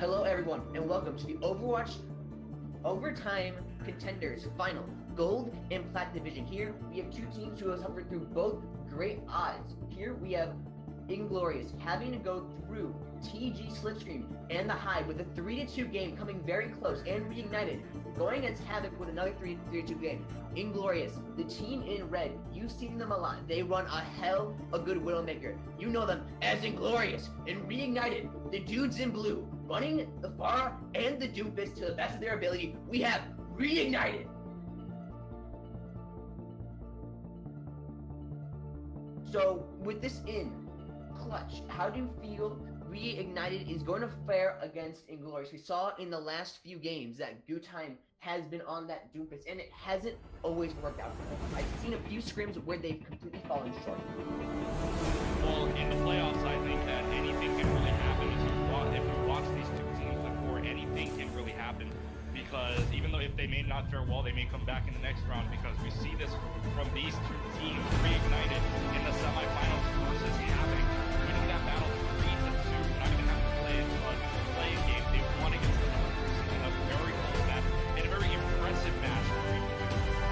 Hello everyone, and welcome to the Overwatch Overtime Contenders Final Gold and Plat Division. Here we have two teams who have suffered through both great odds. Here we have Inglorious having to go through TG Slipstream and the Hive with a 3-2 game coming very close, and Reignited going against Havoc with another 3-2 game. Inglorious, the team in red, you've seen them a lot. They run a good Widowmaker. You know them as Inglorious. And Reignited, the dudes in blue, running the Pharah and the Doomfist to the best of their ability. We have Reignited. So with this in clutch, how do you feel Reignited is going to fare against Inglorious? We saw in the last few games that Time has been on that Doomfist, and it hasn't always worked out for them. I've seen a few scrims where they've completely fallen short. Well, in the playoffs, I think that anything can really happen. If you watch these two teams before, anything can really happen. Because even though if they may not fare well, they may come back in the next round. Because we see this from these two teams, Reignited in the semifinals versus Havoc, winning that battle 3-2. Not even having to play a game. They won against the in a very close match, in a very impressive match.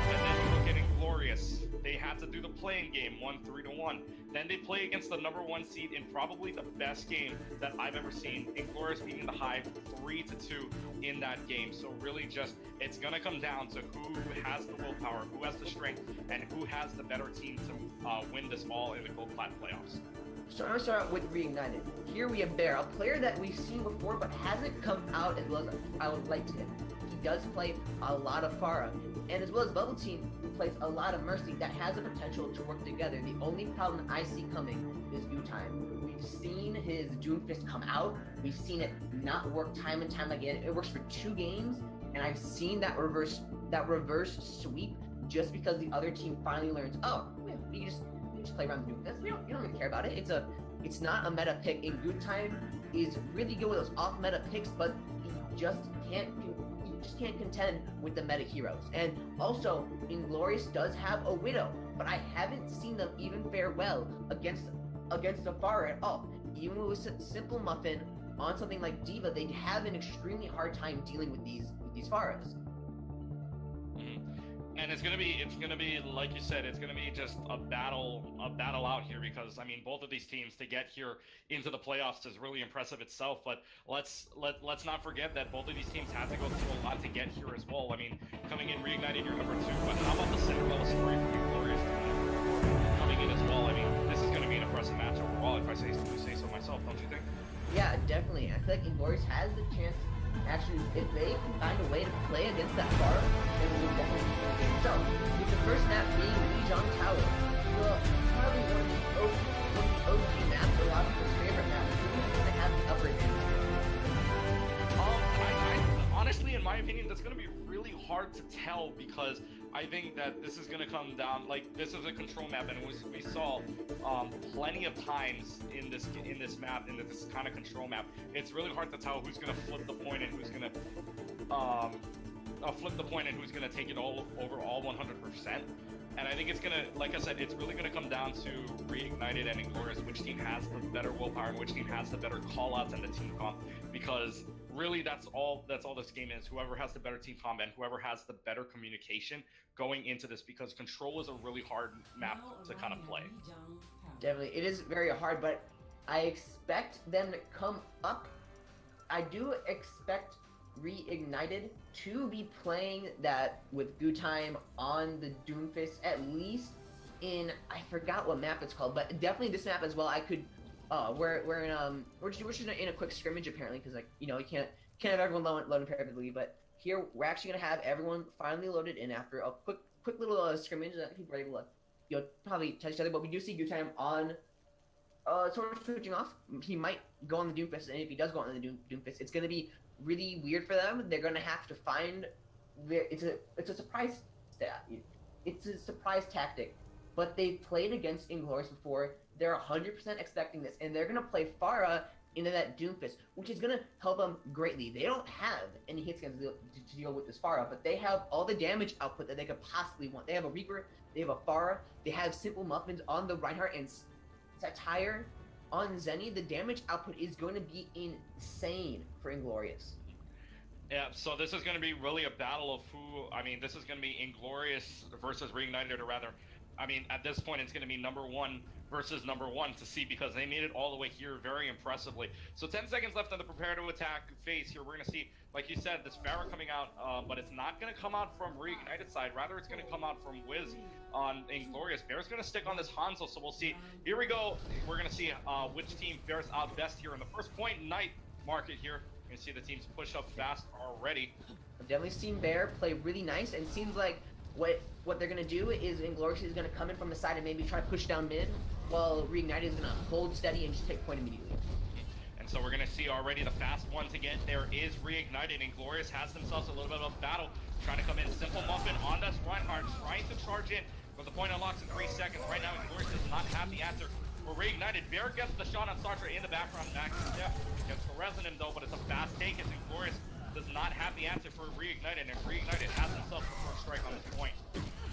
And then you look at Inglorious. They had to do the playing game, 3-1. Then they play against the #1 seed in probably the best game that I've ever seen. Inglorious beating the Hive 3-2 in that game. So really just, it's going to come down to who has the willpower, who has the strength, and who has the better team to win this all in the Gold Plat playoffs. So I'm going to start out with Reignited. Here we have Bear, a player that we've seen before but hasn't come out as well as I would like to him. He does play a lot of Pharah, and as well as Bubble Team, who plays a lot of Mercy that has the potential to work together. The only problem I see coming is Time. We've seen his Doomfist come out. We've seen it not work time and time again. It works for 2 games, and I've seen that reverse sweep just because the other team finally learns, oh, we just play around the Doomfist. You don't really care about it. It's not a meta pick. And Time is really good with those off meta picks, but he just can't contend with the meta heroes. And also, Inglorious does have a Widow, but I haven't seen them even fare well against the Pharah at all. Even with Simple Muffin on something like D.Va, they'd have an extremely hard time dealing with these Pharahs. And it's gonna be like you said, it's gonna be just a battle out here, because I mean both of these teams to get here into the playoffs is really impressive itself. But let's not forget that both of these teams had to go through a lot to get here as well. I mean, coming in Reignited, you're #2, but how about the Cinderella story from Inglorious coming in as well? I mean, this is gonna be an impressive match overall, if I say so myself, don't you think? Yeah, definitely. I feel like Inglorious has the chance. Actually, if they can find a way to play against that Pharah, then we will definitely win the game. So, with the first map being Lijiang Tower, probably one of the OG maps, a lot of people's favorite maps, who's going to have the upper advantage? Honestly, in my opinion, that's going to be really hard to tell, because I think that this is going to come down, like, this is a control map, and we saw plenty of times in this map, in this kind of control map, it's really hard to tell who's going to flip the point and who's going to take it all over all 100%. And I think it's going to, like I said, it's really going to come down to Reignited and Inglorious, which team has the better willpower and which team has the better callouts and the team comp, because really that's all this game is. Whoever has the better team comp and whoever has the better communication going into this, because Control is a really hard map to kind of play. Definitely, it is very hard, but I expect them to come up. I do expect Reignited to be playing that with Time on the Doomfist, at least in, I forgot what map it's called, but definitely this map as well. I could we're just in a quick scrimmage apparently, because like, you know, you can't have everyone loading perfectly, but here we're actually gonna have everyone finally loaded in after a quick little scrimmage that people are able to, you know, probably touch each other. But we do see Time on sort of switching off. He might go on the Doomfist, and if he does go on the Doomfist, it's gonna be really weird for them. They're gonna have to find it's a surprise stat. It's a surprise tactic, but they've played against Inglorious before. They're 100% expecting this, and they're gonna play Pharah into that Doomfist, which is gonna help them greatly. They don't have any hit scans to deal with this Pharah, but they have all the damage output that they could possibly want. They have a Reaper, they have a Pharah, they have Simple Muffins on the Reinhardt and Satire. on Zenny, the damage output is going to be insane for Inglorious. Yeah, so this is going to be really a battle of who, I mean, this is going to be Inglorious versus Reignited, or rather, I mean, at this point, it's going to be number 1 versus number 1 to see, because they made it all the way here very impressively. So 10 seconds left on the prepare to attack phase here. We're going to see, like you said, this Pharah coming out, but it's not going to come out from Reignited side. Rather, it's going to come out from Wiz on Inglorious. Bear's going to stick on this Hanzo, so we'll see. Here we go. We're going to see which team fares out best here in the first point night market here. You can see the teams push up fast already. I've definitely seen Bear play really nice, and it seems like what they're gonna do is Inglorious is gonna come in from the side and maybe try to push down mid, while Reignited is gonna hold steady and just take point immediately. And so we're gonna see already the fast one to get there is Reignited. Inglorious has themselves a little bit of a battle, trying to come in. Simple Muffin on this Reinhardt, trying to charge in, but the point unlocks in 3 seconds. Right now, Inglorious does not have the answer. For Reignited, Bear gets the shot on Sartre in the background. Max Steph gets the resonant though, but it's a fast take as Inglorious does not have the answer for Reignited, and Reignited has himself the first strike on this point.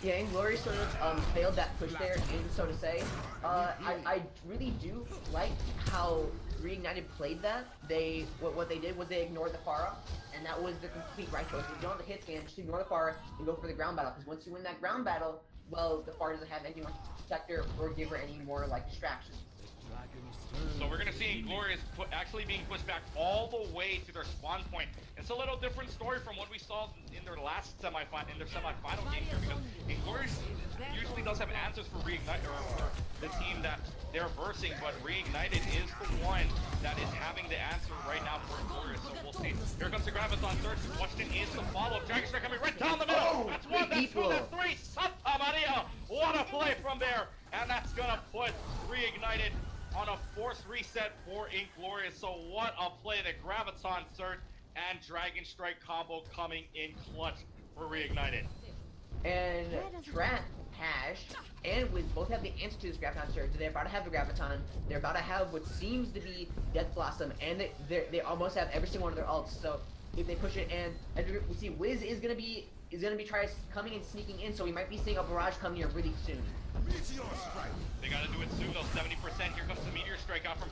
Yeah, Inglorious sort of failed that push there, so to say. I really do like how Reignited played that. What they did was they ignored the Pharah, and that was the complete right choice. You don't have the hit scan, just ignore the Pharah and go for the ground battle, because once you win that ground battle, well, the Pharah doesn't have anyone to protect her or give her any more like distractions. So we're gonna see Inglorious actually being pushed back all the way to their spawn point. It's a little different story from what we saw in their last semifinal game here, because Inglorious usually does have answers for Reignited, or for the team that they're versing, but Reignited is the one that is having the answer right now for Inglorious. So we'll see. Here comes the Graviton surge. Washington is the follow-up. Dragon Strike coming right down the middle. That's 1, that's 2, that's 3. Santa Maria! What a play from there! And that's gonna put Reignited on a forced reset for Inglorious. So what a play, the Graviton surge and Dragon Strike combo coming in clutch for Reignited. And Trat, Hash, and Wiz both have the answer to this Graviton surge. They're about to have the Graviton, they're about to have what seems to be Death Blossom, and they almost have every single one of their ults. So if they push it, and as we see, Wiz is gonna be coming and sneaking in, so we might be seeing a barrage coming here really soon. They gotta do it soon though, 70%. Here comes the Meteor Strike out from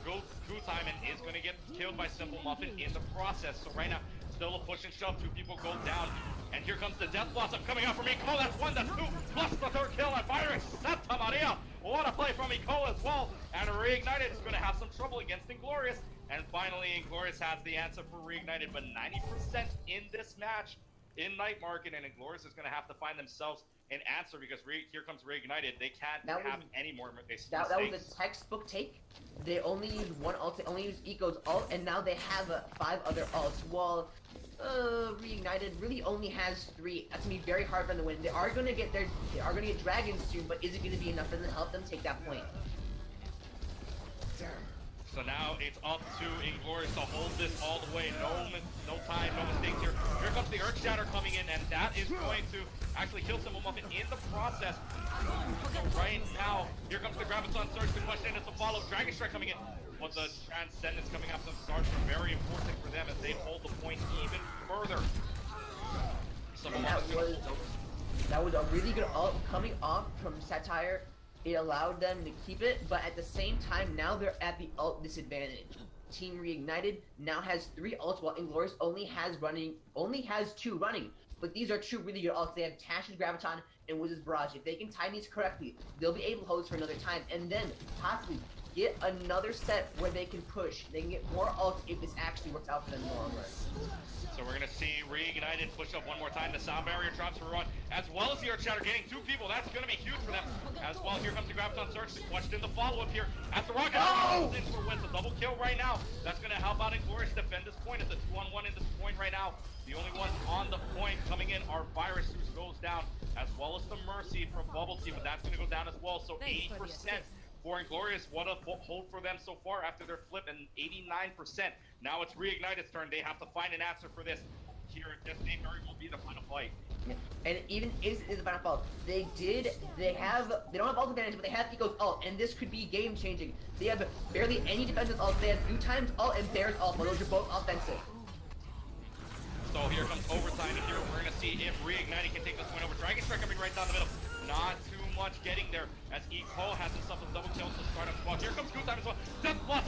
Time, and is gonna get killed by Simple Muffin in the process. So right now, still a push and shove, 2 people go down. And here comes the Death Blossom coming out from Eco. That's 1, that's 2, plus the 3rd kill on Virus. Santa Maria! What a play from Eco as well. And Reignited is gonna have some trouble against Inglorious. And finally, Inglorious has the answer for Reignited, but 90% in this match in Night Market, and Inglorious is going to have to find themselves an answer, because here comes Reignited. They can't have any more mistakes. That was a textbook take. They only used one ult, they only used Eco's ult, and now they have 5 other ults, while Reignited really only has 3. That's going to be very hard for them to win. They are going to get dragons soon, but is it going to be enough to help them take that point? So now it's up to Inglorious to hold this all the way. No time, no mistakes here. Here comes the Earth Shatter coming in, and that is going to actually kill Simple Muffin in the process. So right now, here comes the Graviton surge. The question is to follow. Dragon Strike coming in. But the Transcendence coming up from start are very important for them as they hold the point even further. That was a really good ult coming off from Satire. It allowed them to keep it, but at the same time, now they're at the ult disadvantage. Team Reignited now has 3 ults, while Inglorious only has 2 running. But these are 2 really good ults. They have Tash's Graviton and Wiz's Barrage. If they can time these correctly, they'll be able to hold this for another time, and then possibly get another set where they can push. They can get more ults if this actually works out for them in the long run. So we're going to see Reignited push up one more time. The Sound Barrier drops for run, as well as the Earth Shatter getting 2 people. That's going to be huge for them. As well, here comes the Graviton Surge. The question, the follow-up here at the Rocket. Oh! In for wins a double kill right now. That's going to help out Inglorious defend this point. It's a 2-on-1 in this point right now. The only ones on the point coming in are Virus, who goes down, as well as the Mercy from Bubble Tea, but that's going to go down as well. So 80% for Inglorious. What a hold for them so far after their flip, and 89%. Now it's Reignited's turn. They have to find an answer for this. Here, this may very well be the final fight. And even is the final fight. They don't have ult advantage, but they have Eco's ult, and this could be game changing. They have barely any defensive ult. They have Time's ult and Bear's ult, but those are both offensive. So here comes overtime, and here we're gonna see if Reignited can take this win over. Dragon Strike coming right down the middle. Not too much getting there, as Eco has himself a double kill to start up spot. Here comes Good Time as well. Death Blossom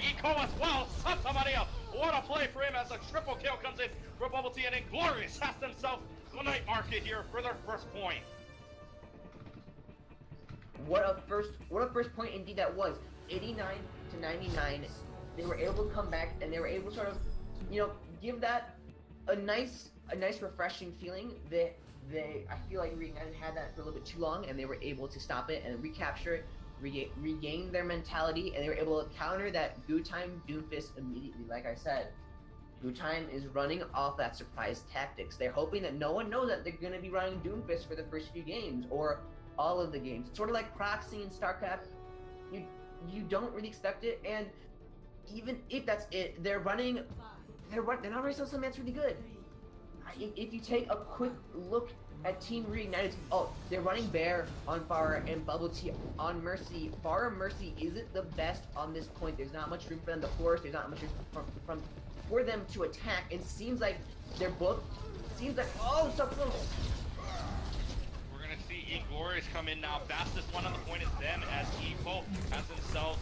Eco as well. Santa Maria, what a play for him as a triple kill comes in for Bubble Tea, and Inglorious has themselves the night market here for their first point. What a first point indeed that was. 89 to 99. They were able to come back, and they were able to sort of, give that a nice refreshing feeling. I feel like Reignited had that for a little bit too long, and they were able to stop it and recapture it, regain their mentality, and they were able to counter that Good Time Doomfist immediately. Like I said, Good Time is running off that surprise tactics. They're hoping that no one knows that they're going to be running Doomfist for the first few games, or all of the games. It's sort of like Proxy in StarCraft. You don't really expect it, and even if that's it, they're not running something that's really good. If you take a quick look at Team Reignited, they're running Bear on Pharah and Bubble Tea on Mercy. Pharah Mercy isn't the best on this point. There's not much room for them to force. There's not much room for them to attack. It seems like they're both. So close. We're gonna see Inglorious come in now. Fastest one on the point is them, as Eco has themselves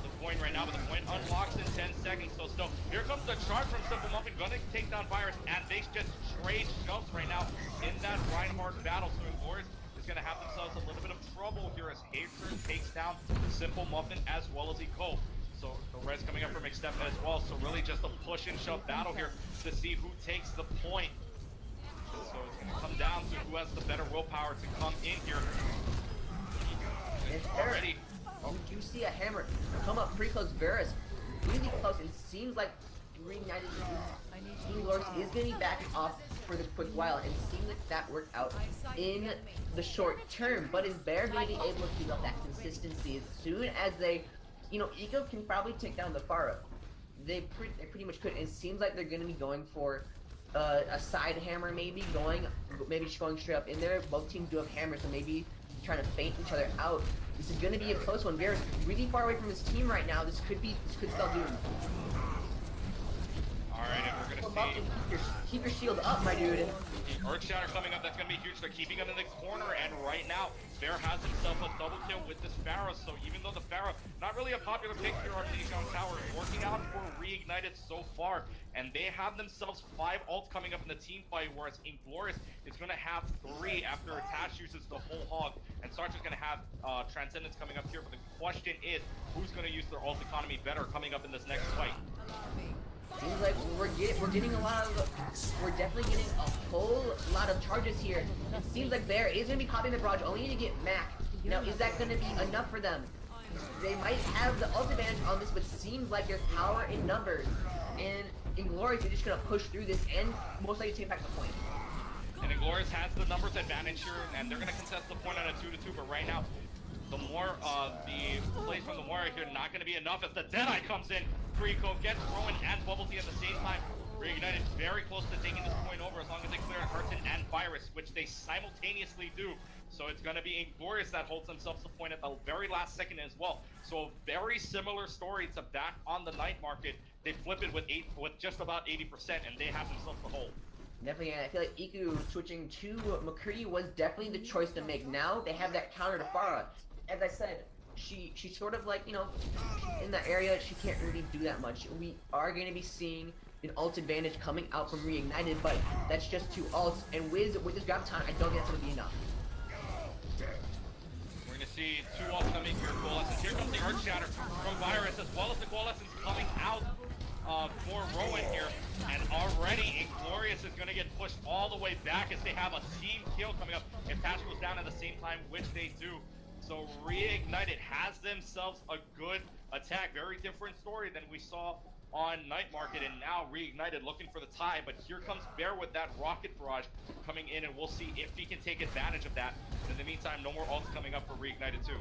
the point right now, but the point unlocks in 10 seconds. So still, here comes the charge from Simple Muffin, gonna take down Virus, and they just trade shoves right now in that Reinhardt battle. So Inglorious is gonna have themselves a little bit of trouble here as Hater takes down Simple Muffin as well as Eco. So the res coming up from Extep as well. So really just a push and shove battle here to see who takes the point. So it's going to come down to who has the better willpower to come in here. Already. You see a hammer come up pretty close. Varus really close. It seems like Reignited Inglorious is going to be backing off for the quick while. And it seems like that worked out in the short term. But is Bear going to be able to keep up that consistency as soon as they, Eco can probably take down the Pharah. They pretty much could. It seems like they're going to be going for a side hammer, maybe just going straight up in there. Both teams do have hammers, so maybe trying to feint each other out. This is going to be a close one. Bear's really far away from his team right now. This could spell doom. Alright, and we're going to see... Keep your shield up, my dude. Earth Shatter coming up, that's going to be huge. They're keeping him in the corner, and right now, Bear has himself a double kill with this Pharah. So even though the Pharah, not really a popular pick here on Legion Tower, working out for Reignited so far, and they have themselves 5 ults coming up in the team fight, whereas Inglorious is going to have 3 after Attach uses the whole hog, and Sarge is going to have Transcendence coming up here. But the question is, who's going to use their ult economy better coming up in this next fight? Seems like we're getting we're definitely getting a whole lot of charges here. It seems like Bear is going to be copying the barrage, only to get Mac. Now, is that going to be enough for them? They might have the ult advantage on this, but seems like there's power in numbers. And Inglorious is just going to push through this and most likely take back the point. And Inglorious has the numbers advantage here, and they're going to contest the point on a 2-2, but right now, the more the plays from the Warrior here not going to be enough as the Deadeye comes in. Freako gets Rowan and Bubble Tea at the same time. Reignited very close to taking this point over as long as they clear Hurton and Virus, which they simultaneously do. So it's going to be Inglorious that holds themselves the point at the very last second as well. So a very similar story to back on the night market. They flip it with just about 80%, and they have themselves the hold. Definitely, and I feel like Iku switching to McCree was definitely the choice to make. Now they have that counter to Pharah. As I said, she's sort of like, she's in that area, she can't really do that much. We are going to be seeing an ult advantage coming out from Reignited, but that's just 2 ults, and with this graviton, I don't think that's going to be enough. We're going to see 2 ults coming here, Coalescence. Here comes the Earth Shatter from Virus, as well as the Coalescence coming out for Rowan here, and already Inglorious is going to get pushed all the way back as they have a team kill coming up if Tash goes down at the same time, which they do. So Reignited has themselves a good attack. Very different story than we saw on Night Market, and now Reignited looking for the tie. But here comes Bear with that rocket barrage coming in, and we'll see if he can take advantage of that. But in the meantime, no more ults coming up for Reignited too.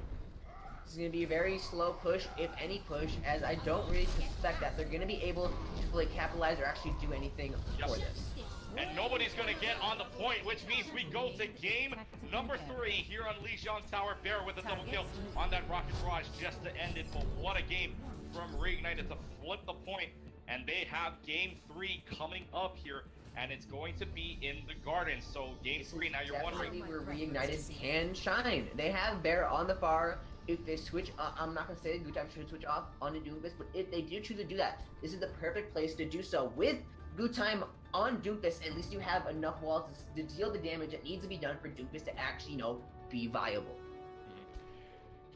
This is going to be a very slow push, if any push, as I don't really suspect that they're going to be able to fully capitalize or actually do anything for this. And nobody's going to get on the point, which means we go to game number 3 here on Legion Tower. Bear with a double kill on that rocket barrage just to end it. But what a game from Reignited to flip the point. And they have game 3 coming up here, and it's going to be in the Garden. So game 3, now you're wondering where Reignited can shine. They have Bear on the far. if they switch, I'm not gonna say Gutime should switch off onto Doomfist, but if they do choose to do that, this is the perfect place to do so. With Gutime on Doomfist, at least you have enough walls to deal the damage that needs to be done for Doomfist to actually, be viable.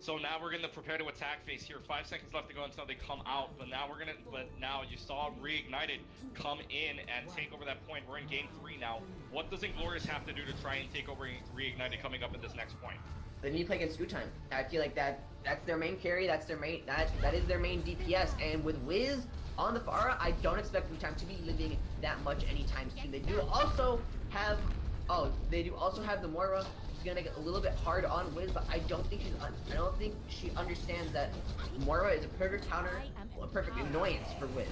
So now we're gonna prepare to attack phase here. 5 seconds left to go until they come out. But now you saw Reignited come in and take over that point. We're in game 3 now. What does Inglorious have to do to try and take over Reignited coming up at this next point? They need to play against Gutime. I feel like that's their main carry. That's their main that is their main DPS. And with Wiz on the Pharah, I don't expect Gutime to be living that much anytime soon. They do also have the Moira. She's gonna get a little bit hard on Wiz, but I don't think she understands that Moira is a perfect counter, a perfect annoyance for Wiz.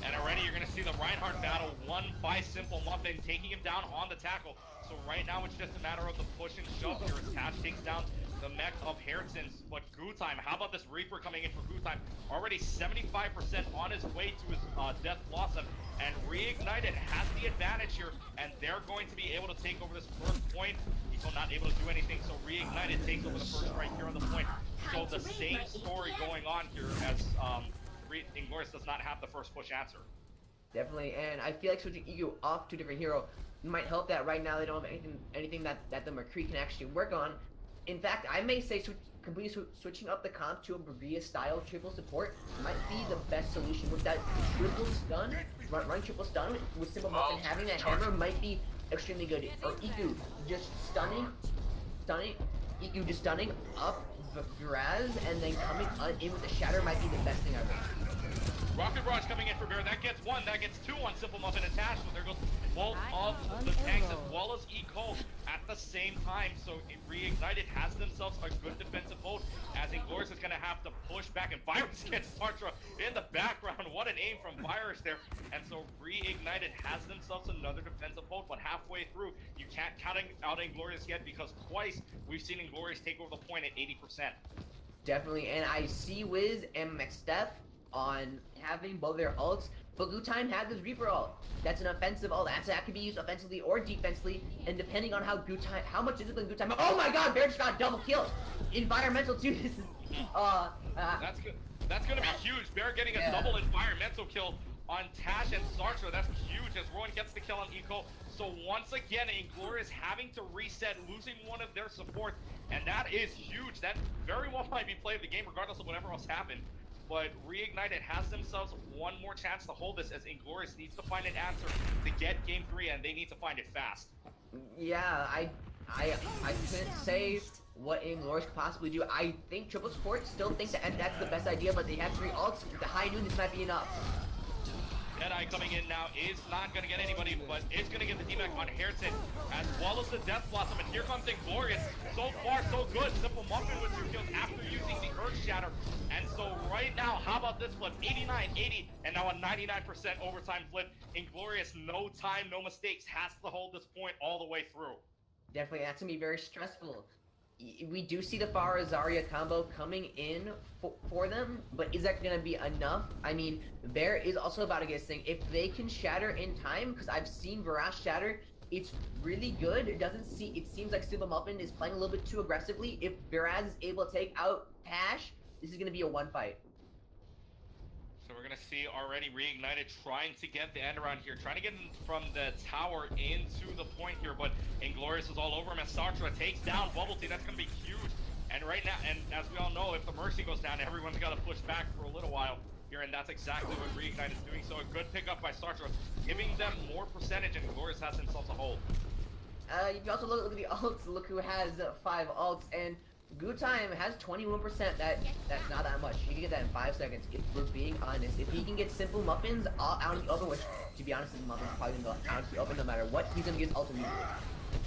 And already you're gonna see the Reinhardt battle won by Simple Muffin, taking him down on the tackle. So right now it's just a matter of the push and shove here as Tash takes down the mech of Hertzens. But Gutime, how about this Reaper coming in for Gutime? Already 75% on his way to his Death Blossom, and Reignited has the advantage here, and they're going to be able to take over this first point. Eco not able to do anything, so Reignited takes over the first right here on the point. So the same story going on here as Inglorious does not have the first push answer. Definitely, and I feel like switching Ego off to a different hero might help that. Right now they don't have anything that the McCree can actually work on. In fact, I may say completely switching up the comp to a Maria style triple support might be the best solution. With that triple stun, run triple stun with Simple Muffin having that hammer might be extremely good. Or Iku just stunning, Iku just stunning up Viraz and then coming in with the shatter might be the best thing ever. Rocket Barrage coming in for Bear. That gets 1, that gets 2 on Simple Muffin attached. So there goes both of the tanks as well as Eco at the same time. So Reignited has themselves a good defensive hold as Inglorious is going to have to push back. And Virus gets Sartre in the background. What an aim from Virus there. And so Reignited has themselves another defensive hold. But halfway through, you can't count out Inglorious yet because twice we've seen Inglorious take over the point at 80%. Definitely, and I see Wiz and McSteph on having both their ults, but Gutime has this Reaper ult. That's an offensive ult. That can be used offensively or defensively, and depending on how much discipline Gutime. Oh my God, Bear just got double killed. Environmental too. This is that's good. That's gonna be huge. Bear getting a double environmental kill on Tash and Sartre. That's huge as Rowan gets the kill on Eco. So once again, Inglorious having to reset, losing one of their supports, and that is huge. That very well might be play of the game regardless of whatever else happened. But Reignited has themselves one more chance to hold this as Inglorious needs to find an answer to get game 3, and they need to find it fast. Yeah, I couldn't say what Inglorious could possibly do. I think triple support still think that's the best idea, but they have 3 ults. With the high noon, this might be enough. Deadeye coming in now is not going to get anybody, but is going to get the D-Mac on Hertzen, as well as the Death Blossom, and here comes Inglorious. So far, so good. Simple Muffin with 2 kills after using the Earth Shatter. And so right now, how about this flip? 89, 80, and now a 99% overtime flip. Inglorious, no time, no mistakes, has to hold this point all the way through. Definitely, that's going to be very stressful. We do see the Pharah Zarya combo coming in for them, but is that going to be enough? I mean, Bear is also about to get this thing. If they can shatter in time, because I've seen Viraz shatter, it's really good. It seems like Simple Muffin is playing a little bit too aggressively. If Viraz is able to take out Tash, this is going to be a 1 fight. So we're going to see already Reignited trying to get the end around here, trying to get from the tower into the point here, but Inglorious is all over him as Sartre takes down Bubble Tea. That's going to be huge. And right now, and as we all know, if the Mercy goes down, everyone's got to push back for a little while here, and that's exactly what Reignited is doing. So a good pickup by Sartre, giving them more percentage, and Inglorious has himself a hold. You can also look at the ults. Look who has 5 ults, and Gutime has 21%. That's not that much. He can get that in 5 seconds. If we're being honest, if he can get Simple Muffins out in the open, which to be honest, Simple Muffins probably gonna go out in the open no matter what, he's gonna get his ult immediately.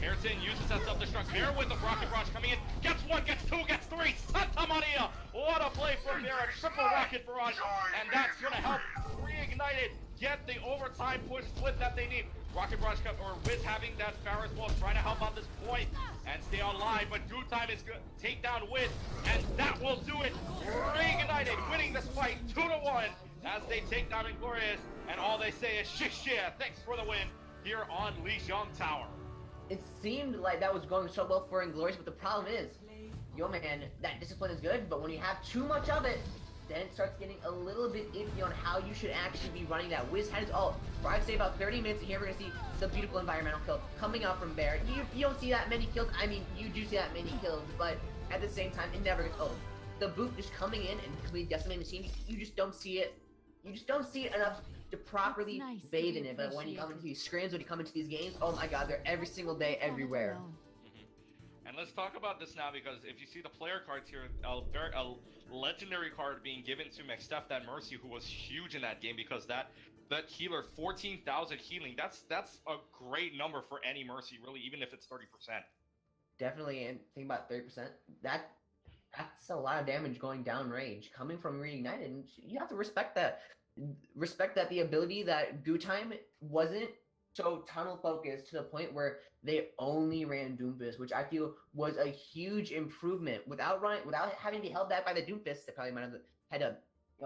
Hertzen uses that self-destruct. Bear with the Rocket Barrage coming in. Gets 1, gets 2, gets 3. Santa Maria! What a play from Bear. A triple Rocket Barrage. And that's going to help Reignited get the overtime push split that they need. Rocket Barrage or Wiz having that Pharah as well, trying to help out this point and stay online. But Gutime is going to take down Wiz. And that will do it. Reignited winning this fight 2-1 as they take down Inglorious. And all they say is shish yeah. Thanks for the win here on Lijiang Tower. It seemed like that was going so well for Inglorious, but the problem is, yo man, that discipline is good, but when you have too much of it, then it starts getting a little bit iffy on how you should actually be running that. Wiz had his ult for I'd say about 30 minutes, and here we're gonna see the beautiful environmental kill coming out from Bear. You don't see that many kills. I mean, you do see that many kills, but at the same time, it never gets old. The boot just coming in and completely decimating the team, you just don't see it. You just don't see it enough to properly bathe in it. But when you come into these scrims, when you come into these games, oh my god, they're every single day, everywhere. And let's talk about this now, because if you see the player cards here, a legendary card being given to McSteff, that Mercy, who was huge in that game, because that healer, 14,000 healing, that's a great number for any Mercy, really, even if it's 30%. Definitely, and think about 30%. That's a lot of damage going down range, coming from Reignited, and you have to respect that. Respect that the ability that Gutime wasn't so tunnel focused to the point where they only ran Doomfist, which I feel was a huge improvement. Without having to be held back by the Doomfist, they probably might have had to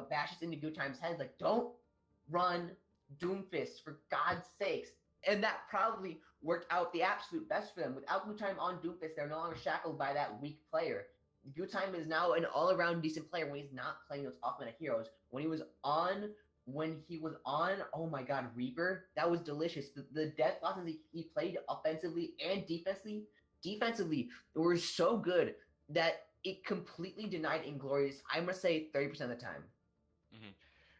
bash this into Gutime's head. Like, don't run Doomfist for God's sakes. And that probably worked out the absolute best for them. Without Gutime on Doomfist, they're no longer shackled by that weak player. Gutime is now an all-around decent player when he's not playing those off-meta heroes. When he was on, oh my god, Reaper, that was delicious. The death losses he played offensively and defensively were so good that it completely denied Inglorious, I must say, 30% of the time.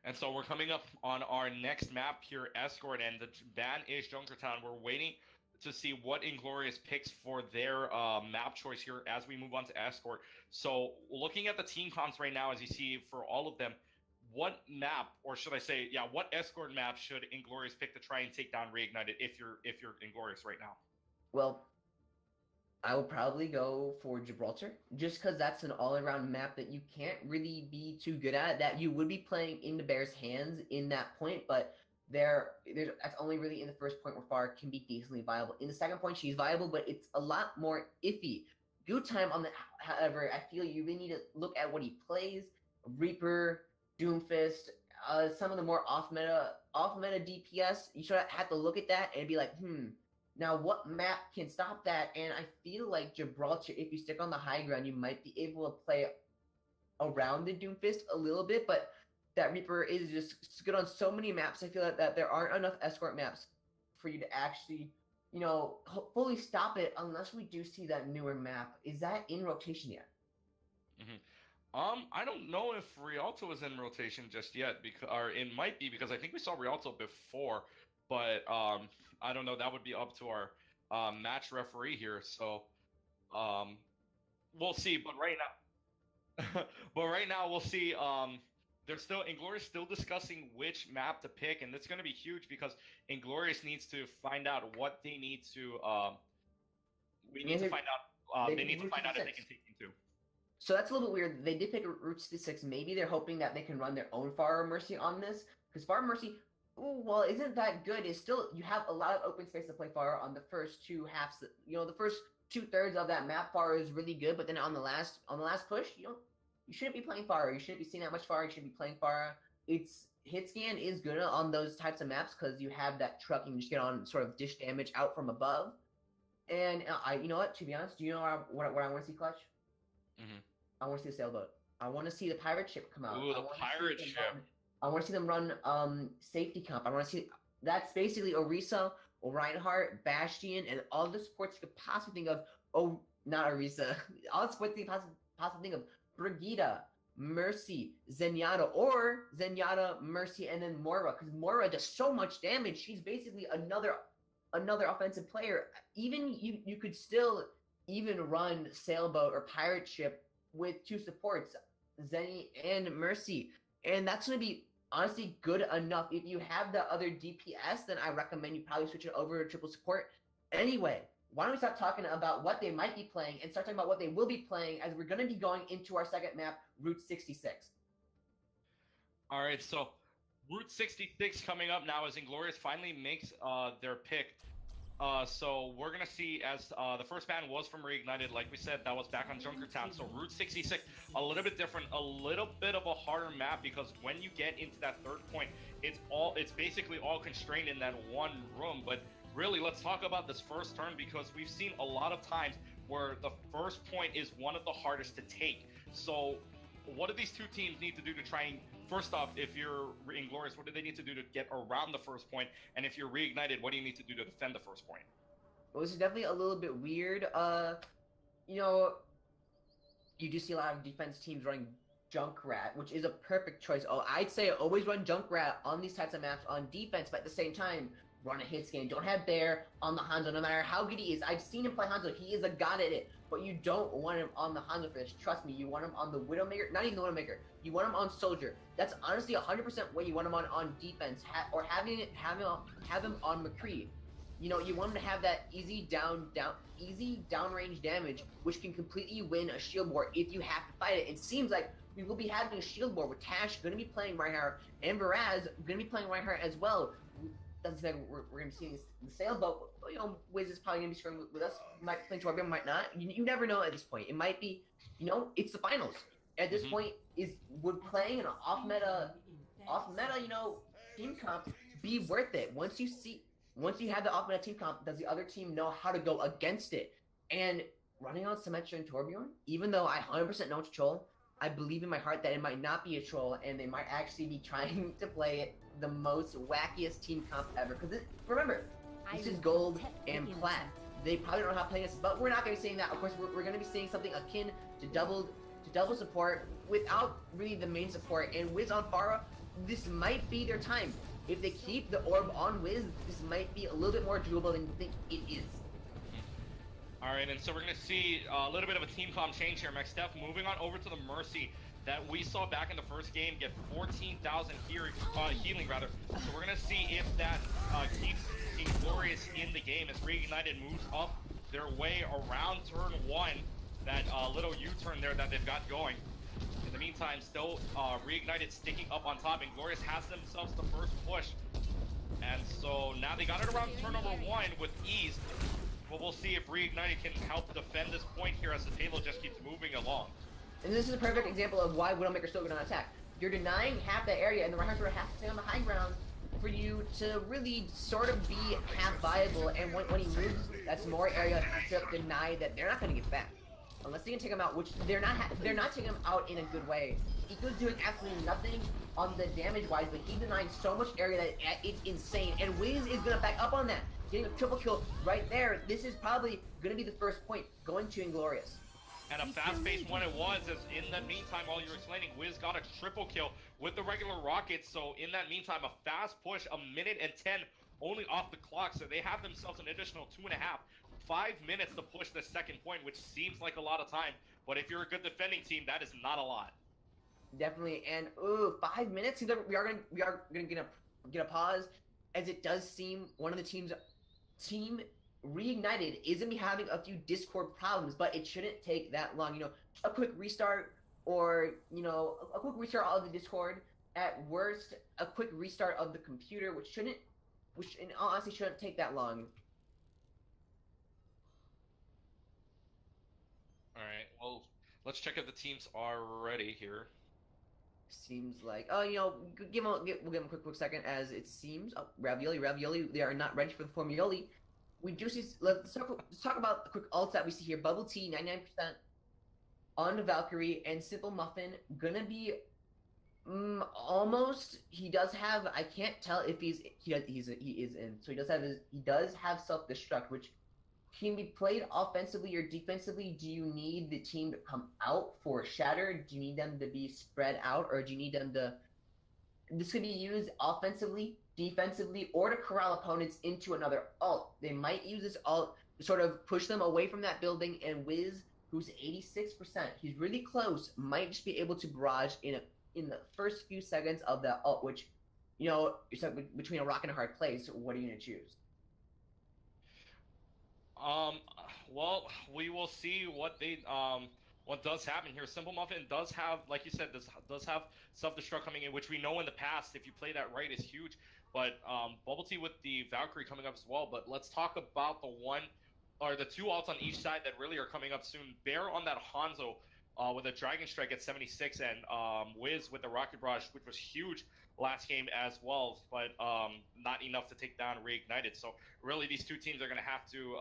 And so we're coming up on our next map here, Escort, and the ban is Junkertown. We're waiting to see what Inglorious picks for their map choice here as we move on to Escort. So looking at the team comps right now, as you see for all of them, what map, or should I say, what Escort map should Inglorious pick to try and take down Reignited if you're Inglorious right now? Well, I would probably go for Gibraltar, just because that's an all-around map that you can't really be too good at, that you would be playing in the Bears' hands in that point, but that's only really in the first point where Farah can be decently viable. In the second point, she's viable, but it's a lot more iffy. Gutime, however, I feel you really need to look at what he plays. Reaper, Doomfist, some of the more off-meta DPS, you should have to look at that and be like, now what map can stop that? And I feel like Gibraltar, if you stick on the high ground, you might be able to play around the Doomfist a little bit, but that Reaper is just good on so many maps. I feel that there aren't enough Escort maps for you to actually, fully stop it unless we do see that newer map. Is that in rotation yet? I don't know if Rialto is in rotation just yet, or it might be, because I think we saw Rialto before, but I don't know. That would be up to our match referee here. So we'll see. But right now, we'll see. Inglorious still discussing which map to pick, and it's going to be huge because Inglorious needs to find out what they need to. They need to find out if they can take him too. So that's a little bit weird. They did pick Route 66. Maybe they're hoping that they can run their own Far Mercy on this, because Far Mercy, well, isn't that good. It's still, you have a lot of open space to play Far on the first two halves. The first 2/3 of that map Far is really good, but then on the last push, you shouldn't be playing Far. You shouldn't be seeing that much Far. You shouldn't be playing Far. Its hit scan is good on those types of maps because you have that truck and you just get on sort of dish damage out from above. And you know what? To be honest, do you know what I want to see, Clutch? I want to see the sailboat. I want to see the pirate ship come out. Ooh, the pirate ship. I want to see them run safety comp. I want to see that's basically Orisa, Reinhardt, Bastion, and all the supports you could possibly think of. Oh, not Orisa. All the supports you could possibly think of. Brigida, Mercy, Zenyatta, or Zenyatta, Mercy, and then Moira, because Moira does so much damage. She's basically another offensive player. Even you could still even run sailboat or pirate ship with two supports, Zenny and Mercy, and that's going to be honestly good enough. If you have the other DPS, then I recommend you probably switch it over to triple support. Anyway, why don't we start talking about what they might be playing and start talking about what they will be playing, as we're going to be going into our second map, Route 66. All right, so Route 66 coming up now as Inglorious finally makes their pick. So we're going to see, as the first ban was from Reignited, like we said, that was back on Junkertown. So Route 66, a little bit different, a little bit of a harder map, because when you get into that third point, it's basically all constrained in that one room. But really, let's talk about this first turn, because we've seen a lot of times where the first point is one of the hardest to take. So what do these two teams need to do to try and, first off, if you're Inglorious, what do they need to do to get around the first point? And if you're Reignited, what do you need to do to defend the first point? Well, this is definitely a little bit weird. You know, you do see a lot of defense teams running Junkrat, which is a perfect choice. Oh, I'd say always run Junkrat on these types of maps on defense, but at the same time, run a hit scan. Don't have Bear on the Hanzo, no matter how good he is. I've seen him play Hanzo. He is a god at it, but you don't want him on the Hanzo for this. Trust me, you want him on the Widowmaker. Not even the Widowmaker. You want him on Soldier. That's honestly 100% what you want him on defense, or have him on McCree. You know, you want him to have that easy downrange damage, which can completely win a shield war if you have to fight it. It seems like we will be having a shield war with Tash going to be playing Reinhardt and Viraz going to be playing Reinhardt as well. Doesn't say we're going to be seeing the sailboat. You know, Wiz is probably going to be screwing with us. Might play Torbjorn, might not. You never know at this point. It might be, you know, it's the finals. At this point, would playing an off meta, you know, team comp be worth it? Once you have the off meta team comp, does the other team know how to go against it? And running on Symmetra and Torbjorn, even though I 100% know it's a troll, I believe in my heart that it might not be a troll, and they might actually be trying to play it the most wackiest team comp ever. Because remember, this is gold and plat. They probably don't know how to play this, but we're not going to be seeing that. Of course, we're going to be seeing something akin to double support without really the main support. And Wiz on Pharah, this might be their time. If they keep the orb on Wiz, this might be a little bit more doable than you think it is. All right, and so we're going to see a little bit of a team comp change here. McSteph moving on over to the Mercy that we saw back in the first game get 14,000 healing rather. So we're going to see if that keeps Inglorious in the game as Reignited moves up their way around turn 1. That little U-turn there that they've got going. In the meantime, still Reignited sticking up on top. Inglorious has themselves the first push. And so now they got it around turn number 1 with ease. But we'll see if Reignited can help defend this point here as the table just keeps moving along. And this is a perfect example of why Widowmaker's still going to attack. You're denying half that area, and the Reinhardt sort of has to stay on the high ground for you to really sort of be half viable. And when he moves, that's more area to deny that they're not going to get back. Unless they can take him out, which they're not taking him out in a good way. Eco's doing absolutely nothing on the damage-wise, but he's denying so much area that it's insane. And Wiz is going to back up on that. Getting a triple kill right there. This is probably going to be the first point going to Inglorious. And a fast-paced one it was, as in the meantime, while you're explaining, Wiz got a triple kill with the regular rockets. So in that meantime, a fast push, 1:10 only off the clock. So they have themselves an additional 2.5, 5 minutes to push the second point, which seems like a lot of time. But if you're a good defending team, that is not a lot. Definitely. And 5 minutes. We are gonna get a pause, as it does seem one of the team Reignited is gonna be having a few Discord problems, but it shouldn't take that long. You know, a quick restart, or you know, a quick restart of the Discord. At worst, a quick restart of the computer, which in all honesty shouldn't take that long. All right. Well, let's check if the teams are ready here. Seems like, you know, we'll give them a quick second, as it seems. Ravioli, they are not ready for the Formioli. We do see, let's talk about the quick ults that we see here. Bubble Tea, 99% on Valkyrie, and Simple Muffin, gonna be almost, he does have, I can't tell if he is in, so he does have self-destruct, which can be played offensively or defensively. Do you need the team to come out for Shatter? Do you need them to be spread out, or do you need them to... This could be used offensively, defensively, or to corral opponents into another ult. They might use this ult to sort of push them away from that building, and Wiz, who's 86%, he's really close, might just be able to barrage in the first few seconds of that ult, which, you know, you're stuck between a rock and a hard place. What are you going to choose? Well, we will see what does happen here. Simple Muffin does have, like you said, does have self-destruct coming in, which we know in the past, if you play that right, is huge. But Bubble Tea with the Valkyrie coming up as well. But let's talk about the two ults on each side that really are coming up soon. Bear on that Hanzo with a Dragon Strike at 76, and Wiz with the Rocket Barrage, which was huge last game as well, but not enough to take down Reignited. So really, these two teams are going to have to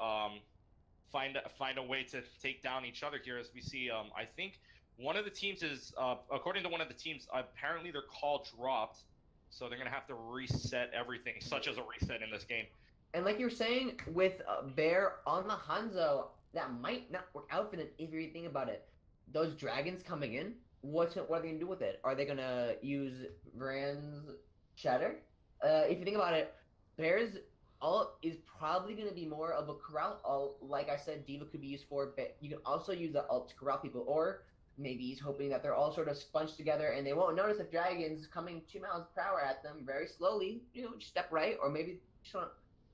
find a way to take down each other here. As we see, I think one of the teams is, according to one of the teams, apparently their call dropped, so they're gonna have to reset everything, such as a reset in this game. And like you were saying, with Bear on the Hanzo, that might not work out for them if you think about it. Those dragons coming in, what are they gonna do with it? Are they gonna use Varan's Shatter? If you think about it, Bear's ult is probably gonna be more of a corral ult. Like I said, D.Va could be used for, but you can also use the ult to corral people, or maybe he's hoping that they're all sort of sponged together and they won't notice if dragons coming 2 miles per hour at them very slowly, just step right, or maybe just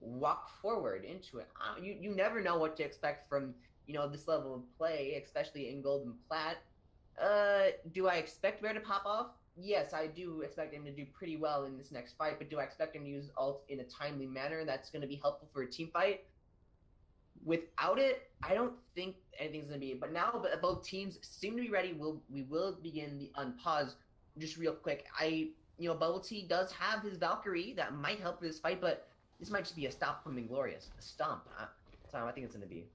walk forward into it. You never know what to expect from this level of play, especially in Gold and Plat. Do I expect Bear to pop off? Yes, I do expect him to do pretty well in this next fight, but do I expect him to use ult in a timely manner that's going to be helpful for a team fight? Without it, I don't think anything's going to be. But now both teams seem to be ready. We will begin the unpause. Just real quick, Bubble Tea does have his Valkyrie that might help for this fight, but this might just be a stop from Inglorious. A stomp. That's how I think it's going to be.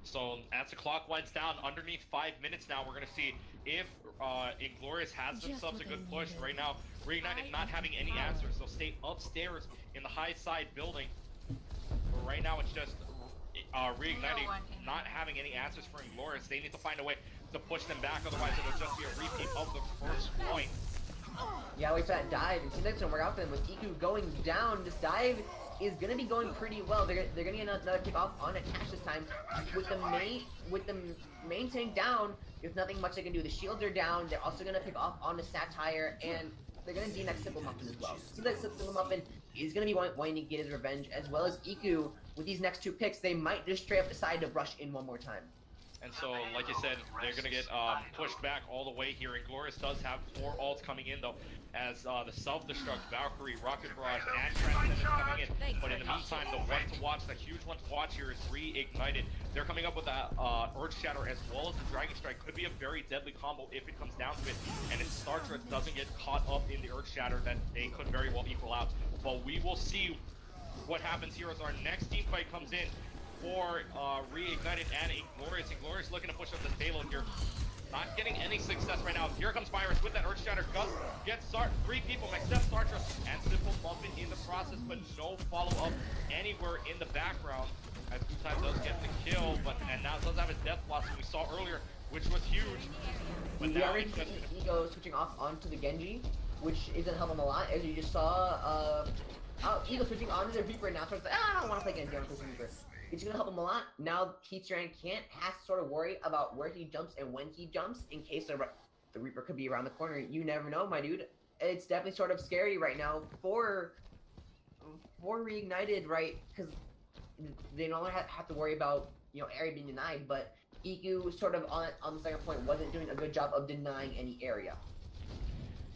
So as the clock winds down, underneath 5 minutes now, we're going to see if Inglorious has themselves a good push. Right now, Reignited not having any answers. They'll stay upstairs in the high side building. But right now, it's just Reignited not having any answers for Inglorious. They need to find a way to push them back, otherwise it'll just be a repeat of the first point. Yeah, wait for that dive. And seems like it's going to work out for them with Iku going down. This dive is going to be going pretty well. They're going to get another kick off on Akash this time. With the main tank down, there's nothing much they can do. The shields are down. They're also going to pick off on the Satire, and they're going to DNX Simple Muffin as well. Seems like Simple Muffin is going to be wanting to get his revenge, as well as Iku. With these next 2 picks, they might just straight up decide to rush in one more time. And so, like you said, they're going to get pushed back all the way here. Inglorious does have 4 ults coming in, though, as the Self-Destruct, Valkyrie, Rocket Barrage, and Transcendence coming in. But in the meantime, the one to watch, the huge one to watch here is Reignited. They're coming up with that Earth Shatter as well as the Dragon Strike. Could be a very deadly combo if it comes down to it. And if Startra doesn't get caught up in the Earth Shatter, then they could very well equal out. But we will see what happens here as our next team fight comes in for Reignited and Inglorious. Inglorious looking to push up this payload here. Not getting any success right now. Here comes Virus with that Earth Shatter. Gus gets 3 people, except Sartre and Simple Muffin in the process, but no follow-up anywhere in the background. As Gutai does get the kill, and now does have his Death Blossom we saw earlier, which was huge. But now it's just Ego switching off onto the Genji, which isn't helping him a lot, as you just saw. Ego switching onto their Reaper now, so it's like, I don't want to play Genji, I want to play Reaper. It's going to help him a lot. Now, Heatstrand has to sort of worry about where he jumps and when he jumps in case the Reaper could be around the corner. You never know, my dude. It's definitely sort of scary right now for Reignited, right? Because they no longer have to worry about, area being denied, but EQ sort of on the second point wasn't doing a good job of denying any area.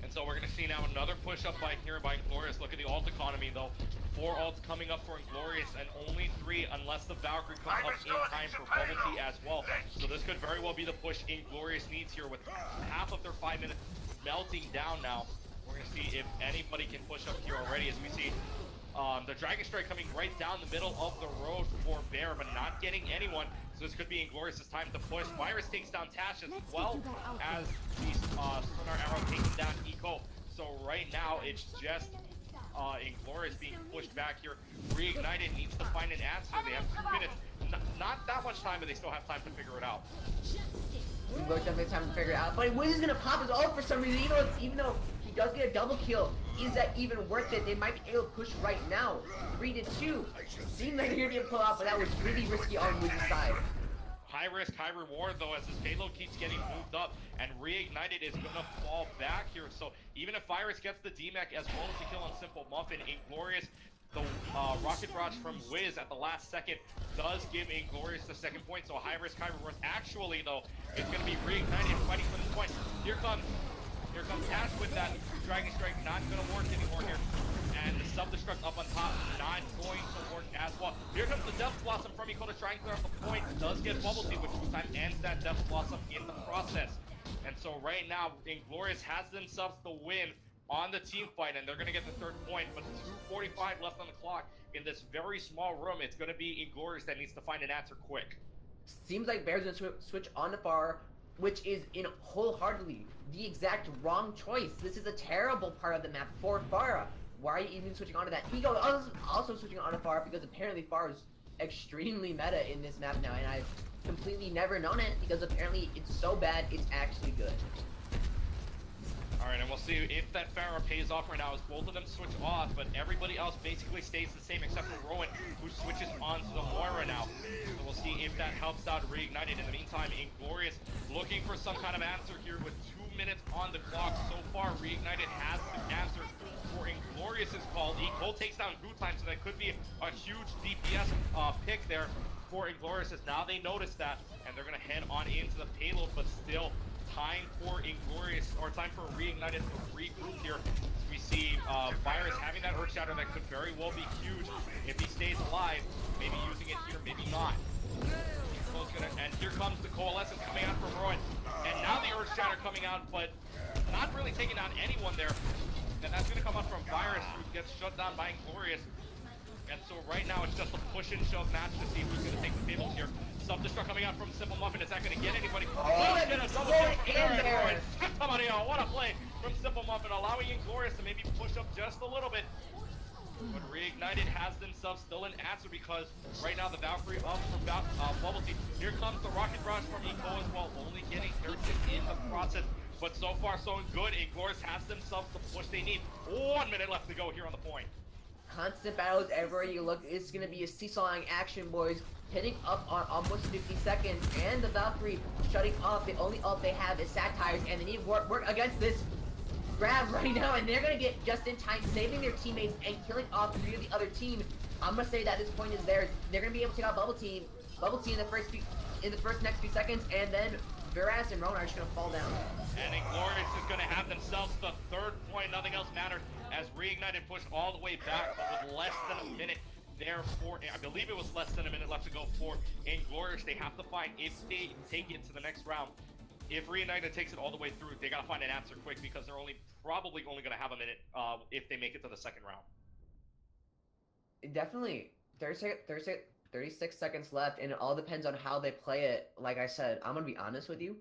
And so we're going to see now another push up by Inglorious. Look at the ult economy, though. 4 ults coming up for Inglorious, and only 3 unless the Valkyrie comes up in time for Bubble Tea as well. So this could very well be the push Inglorious needs here, with half of their 5 minutes melting down now. We're going to see if anybody can push up here already, as we see the Dragon Strike coming right down the middle of the road for Bear, but not getting anyone. So this could be Inglorious' time to push. Virus takes down Tash, as well as the Sonar Arrow taking down Eco. So right now, it's just Inglorious being pushed back here. Reignited needs to find an answer. They have 2 minutes. Not that much time, but they still have time to figure it out. Inglorious definitely has time to figure it out. But Wiz is going to pop his ult for some reason, even though he does get a double kill. Is that even worth it? They might be able to push right now. 3-2. Seemed like they're going to be able to pull out, but that was really risky on Wiz's side. High risk, high reward, though, as his payload keeps getting moved up, and Reignited is going to fall back here. So even if Virus gets the DMAC as well as the kill on Simple Muffin, Inglorious, the rocket barrage from Wiz at the last second does give Inglorious the second point. So high risk, high reward. Actually, though, it's going to be Reignited fighting for this point. Here comes Tash with that Dragon Strike, not going to work anymore here. And the Self-Destruct up on top, not going to work as well. Here comes the Death Blossom from Eco to try and clear up the point. Does get Bubble Tea, which time ends that Death Blossom in the process. And so right now, Inglorious has themselves the win on the team fight, and they're going to get the third point, but 2:45 left on the clock in this very small room. It's going to be Inglorious that needs to find an answer quick. Seems like Bear's gonna switch on to Pharah, which is in wholeheartedly the exact wrong choice. This is a terrible part of the map for Pharah. Why are you even switching on to that? Ego also switching on to Pharah because apparently Pharah is extremely meta in this map now, and I've completely never known it because apparently it's so bad it's actually good. Alright, and we'll see if that Pharah pays off right now as both of them switch off, but everybody else basically stays the same except for Rowan, who switches onto the Moira now. So we'll see if that helps out Reignited. In the meantime, Inglorious looking for some kind of answer here with 2 minutes on the clock. So far, Reignited has the answer for Inglorious' call. Cole takes down Goo Time, so that could be a huge DPS pick there for Inglorious. Now they notice that, and they're going to head on into the payload, but still time for Inglorious, or time for Reignited to regroup here. We see Virus having that Earth Shatter that could very well be huge if he stays alive. Maybe using it here, maybe not. And here comes the Coalescence coming out from Rowan. And now the Earth Shatter coming out, but not really taking down anyone there. And that's going to come out from Virus, who gets shut down by Inglorious. And so right now it's just a push and shove match to see who's going to take the tables here. Self-destruct coming out from Simple Muffin. Is that going to get anybody? Oh, get a double kill in there. What a play from Simple Muffin, allowing Inglorious to maybe push up just a little bit. But Reignited has themselves still an answer because right now the Valkyrie up for Bubble Tea. Here comes the Rocket Rush from Eco as well, only getting 13 in the process. But so far so good. Inglorious has themselves the push they need. 1 minute left to go here on the point. Constant battles everywhere you look. It's going to be a seesawing action, boys. Hitting up on almost 50 seconds, and the Valkyrie shutting off. The only ult they have is Satires, and they need to work against this grab right now, and they're going to get just in time, saving their teammates and killing off 3 of the other team. I'm going to say that this point is theirs. They're going to be able to take out Bubble Tea in the first next few seconds, and then Veras and Ronan are just going to fall down. And Inglorious is going to have themselves the third point. Nothing else mattered as Reignited pushed all the way back, but with less than a minute. Therefore, I believe it was less than a minute left to go for Inglorious. They have to find, if they take it to the next round, if Reignited takes it all the way through, they gotta find an answer quick because they're probably only gonna have a minute if they make it to the second round. Definitely. 36 seconds left, and it all depends on how they play it. Like I said, I'm gonna be honest with you.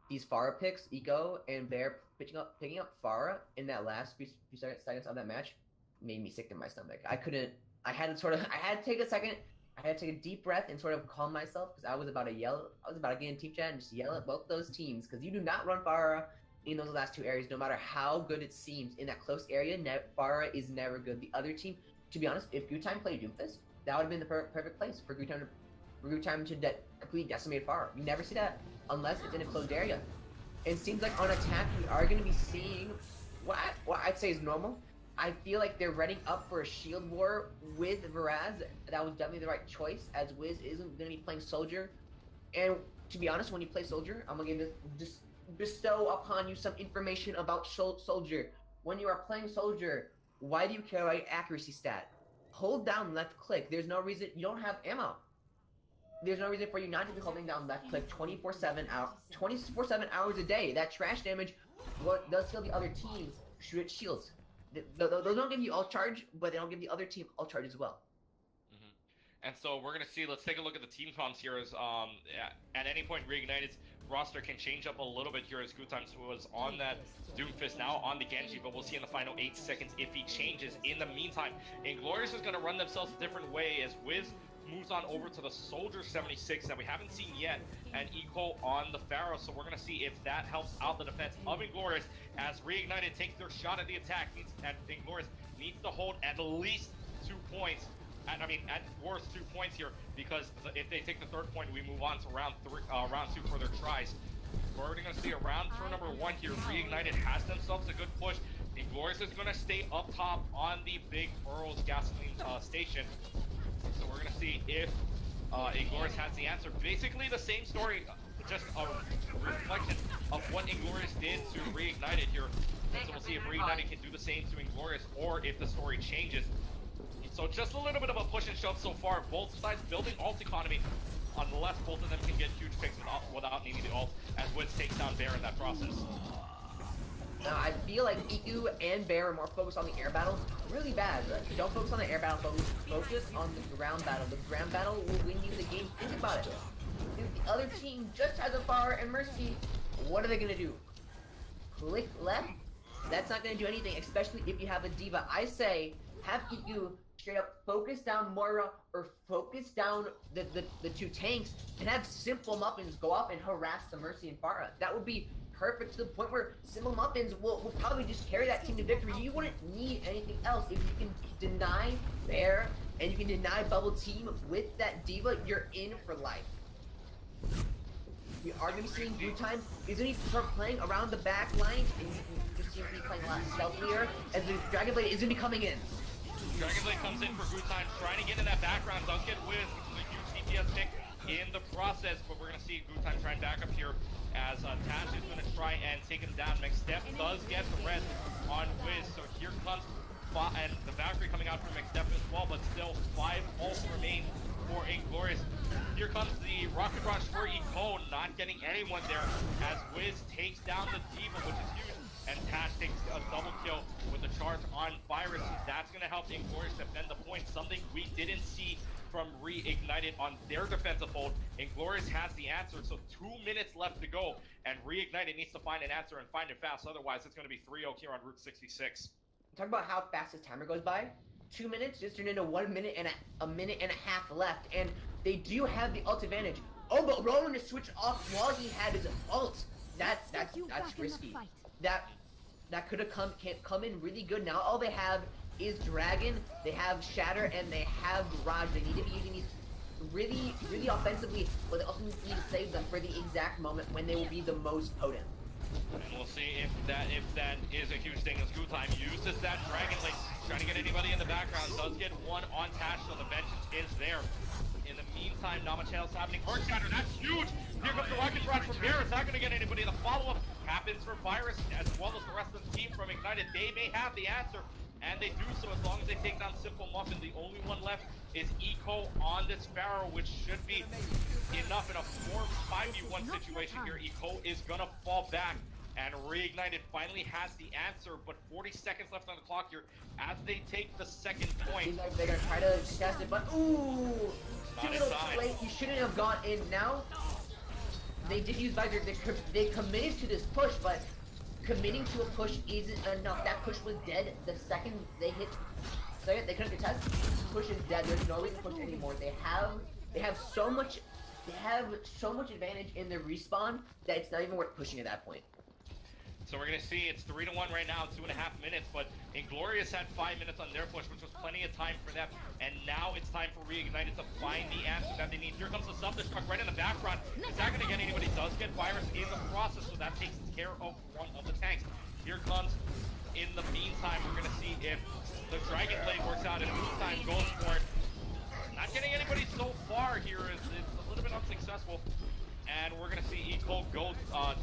These Pharah picks, Eco and Bear picking up Pharah in that last few seconds of that match made me sick to my stomach. I had to take a second. I had to take a deep breath and sort of calm myself because I was about to get in team chat and just yell at both those teams because you do not run Pharah in those last 2 areas, no matter how good it seems. In that close area, Pharah is never good. The other team, to be honest, if Goo Time played Doomfist, that would have been the perfect place for Goo Time to completely decimate Pharah. You never see that unless it's in a closed area. It seems like on attack, we are going to be seeing what I'd say is normal. I feel like they're readying up for a shield war with Veraz. That was definitely the right choice, as Wiz isn't going to be playing Soldier. And to be honest, when you play Soldier, I'm going to just bestow upon you some information about Soldier. When you are playing Soldier, why do you care about accuracy stat? Hold down left click. There's no reason, you don't have ammo. There's no reason for you not to be holding down left click 24/7 hours a day. That trash damage does kill the other team. Shoot at shields. Those don't give you all charge, but they don't give the other team all charge as well. And so we're going to see, let's take a look at the team comps here as at any point Reignited's roster can change up a little bit here as Goo Time was on that Doomfist, now on the Genji, but we'll see in the final 8 seconds if he changes. In the meantime, Inglorious is going to run themselves a different way as Wiz moves on over to the Soldier 76 that we haven't seen yet, and Eco on the Pharaoh. So we're going to see if that helps out the defense of Inglorious as Reignited takes their shot at the attack, and Inglorious needs to hold at least 2 points. At worst 2 points here, because if they take the third point, we move on to round 2 for their tries. We're already going to see around turn number 1 here. Reignited has themselves a good push. Inglorious is going to stay up top on the Big Burrows gasoline station. So we're going to see if Inglorious has the answer. Basically the same story, just a reflection of what Inglorious did to Reignited here. So we'll see if Reignited can do the same to Inglorious, or if the story changes. So just a little bit of a push and shove so far. Both sides building ult economy. On the left, both of them can get huge picks without needing the ult, as Woods takes down Bear in that process. I feel like Iku and Bear are more focused on the air battle. Really bad. Don't focus on the air battle, focus on the ground battle. The ground battle will win you the game. Think about it. If the other team just has a Bar and Mercy, what are they going to do? Click left? That's not going to do anything, especially if you have a D.Va. I say, have Iku straight up focus down Moira or focus down the two tanks and have Simple Muffins go off and harass the Mercy and Pharah. That would be perfect to the point where Simple Muffins will probably just carry that team to victory. You wouldn't need anything else. If you can deny Bear and you can deny Bubble Team with that D.Va, you're in for life. We are going to be seeing Blue Time is going to start playing around the back line, and you can just see him playing a lot stealthier as the Dragon Blade is going to be coming in. Dragon Blade comes in for Blue Time, trying to get in that background. Does get Wiz, which is a huge CPS pick in the process, but we're going to see Blue Time try and back up here as Tash is going to try and take him down. McStep does get the red on Wiz, so here comes and the Valkyrie coming out from McStep as well, but still 5 ults remain for Inglorious. Here comes the rocket rush for Eco, not getting anyone there as Wiz takes down the D.Va, which is huge, and Tash takes a double kill with the charge on Virus. That's going to help Inglorious defend the point, something we didn't see from Reignited on their defensive hold. Inglorious has the answer, so 2 minutes left to go, and Reignited needs to find an answer and find it fast, otherwise it's going to be 3-0 here on Route 66. Talk about how fast this timer goes by. 2 minutes just turned into 1 minute and a minute and a half left, and they do have the ult advantage. Oh, but Rowan just switched off while he had his ult. That's risky. That could have come in really good. Now all they have is Dragon, they have Shatter, and they have Garage. They need to be using these really offensively, but they also need to save them for the exact moment when they will be the most potent. And we'll see if that is a huge thing as Blue Time uses that Dragon Blade, trying to get anybody in the background. Does get one on Tash, so the vengeance is there. In the meantime, Namachell's happening. Heart Shatter, that's huge! Here comes the rocket rush from Bear. It's not going to get anybody. The follow-up happens for Virus, as well as the rest of the team from Ignited. They may have the answer, and they do so as long as they take down Simple Muffin. The only one left is Eco on this Pharaoh, which should be enough in a 4-5v1 situation here. Eco is going to fall back, and Reignited finally has the answer, but 40 seconds left on the clock here as they take the second point. Seems like they're going to try to test it, but ooh! Too little too late. You shouldn't have gone in. Now, they did use Visor. They committed to this push, but committing to a push isn't enough. That push was dead the second they hit. Second, they couldn't contest. Push is dead. There's no reason to push anymore. They have so much advantage in the respawn that it's not even worth pushing at that point. So we're going to see it's 3-1 right now, 2.5 minutes, but Inglorious had 5 minutes on their push, which was plenty of time for them, and now it's time for Reignited to find the answer that they need. Here comes the self-destruct right in the background. It's not going to get anybody. Does get Virus in the process, so that takes care of one of the tanks. Here comes, in the meantime, we're going to see if the Dragon Blade works out, and Blue Time goes for it. Not getting anybody so far here is a little bit unsuccessful. And we're going to see Eco go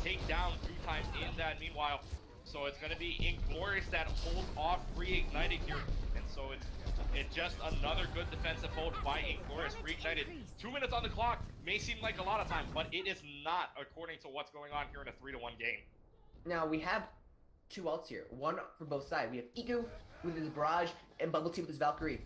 take down Blue Time in that meanwhile. So it's going to be Inglorious that holds off Reignited here. And so it's just another good defensive hold by Inglorious. Reignited, 2 minutes on the clock. May seem like a lot of time, but it is not according to what's going on here in a 3-1 game. Now we have 2 ults here. One for both sides. We have Iku with his Barrage and Bubble Tea with his Valkyrie.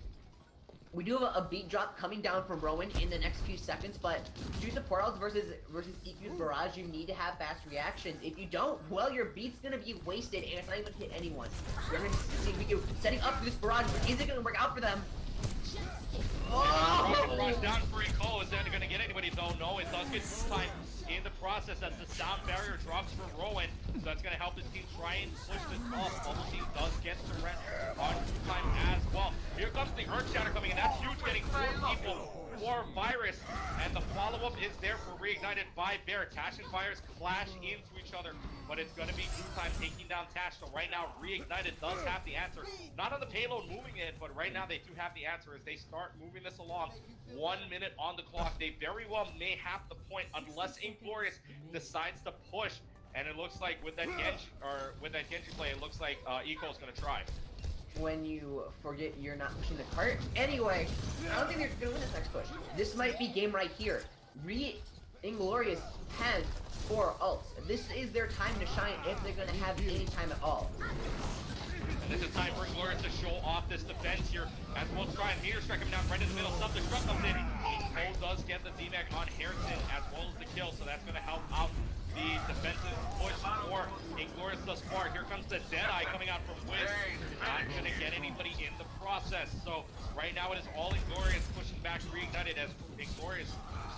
We do have a beat drop coming down from Rowan in the next few seconds, but due to Portals versus EQ's Barrage, you need to have fast reactions. If you don't, well, your beat's gonna be wasted, and it's not even gonna hit anyone. We're gonna see EQ setting up for this Barrage, but is it gonna work out for them? Oh! Rush down for Eco. Is that going to get anybody though? No, it does get Blue Time in the process as the sound barrier drops for Rowan. So that's going to help his team try and push this off. Bubble Team does get the rest on Blue Time as well. Here comes the Earth Shatter coming in. That's huge, getting 4 people for Virus. And the follow-up is there for Reignited by Bear. Tash and Virus clash into each other, but it's going to be Blue Time taking down Tash. So right now, Reignited does have the answer. Not on the payload moving it, but right now they do have the answer as they start moving this along. 1 minute on the clock. They very well may have the point unless Inglorious decides to push. And it looks like with that Genji play, it looks like Eco's going to try. When you forget you're not pushing the cart. Anyway, I don't think they're gonna win this next push. This might be game right here. Inglorious has 4 ults. This is their time to shine if they're going to have any time at all. And this is time for Inglorious to show off this defense here, as we'll try and meter strike him down right in the middle. Self-destruct comes in. Cole does get the D-Mac on Harrison as well as the kill, so that's going to help out the defensive push for Inglorious thus far. Here comes the Deadeye coming out from Wiz. Not going to get anybody in the process. So right now it is all Inglorious pushing back Reignited as Inglorious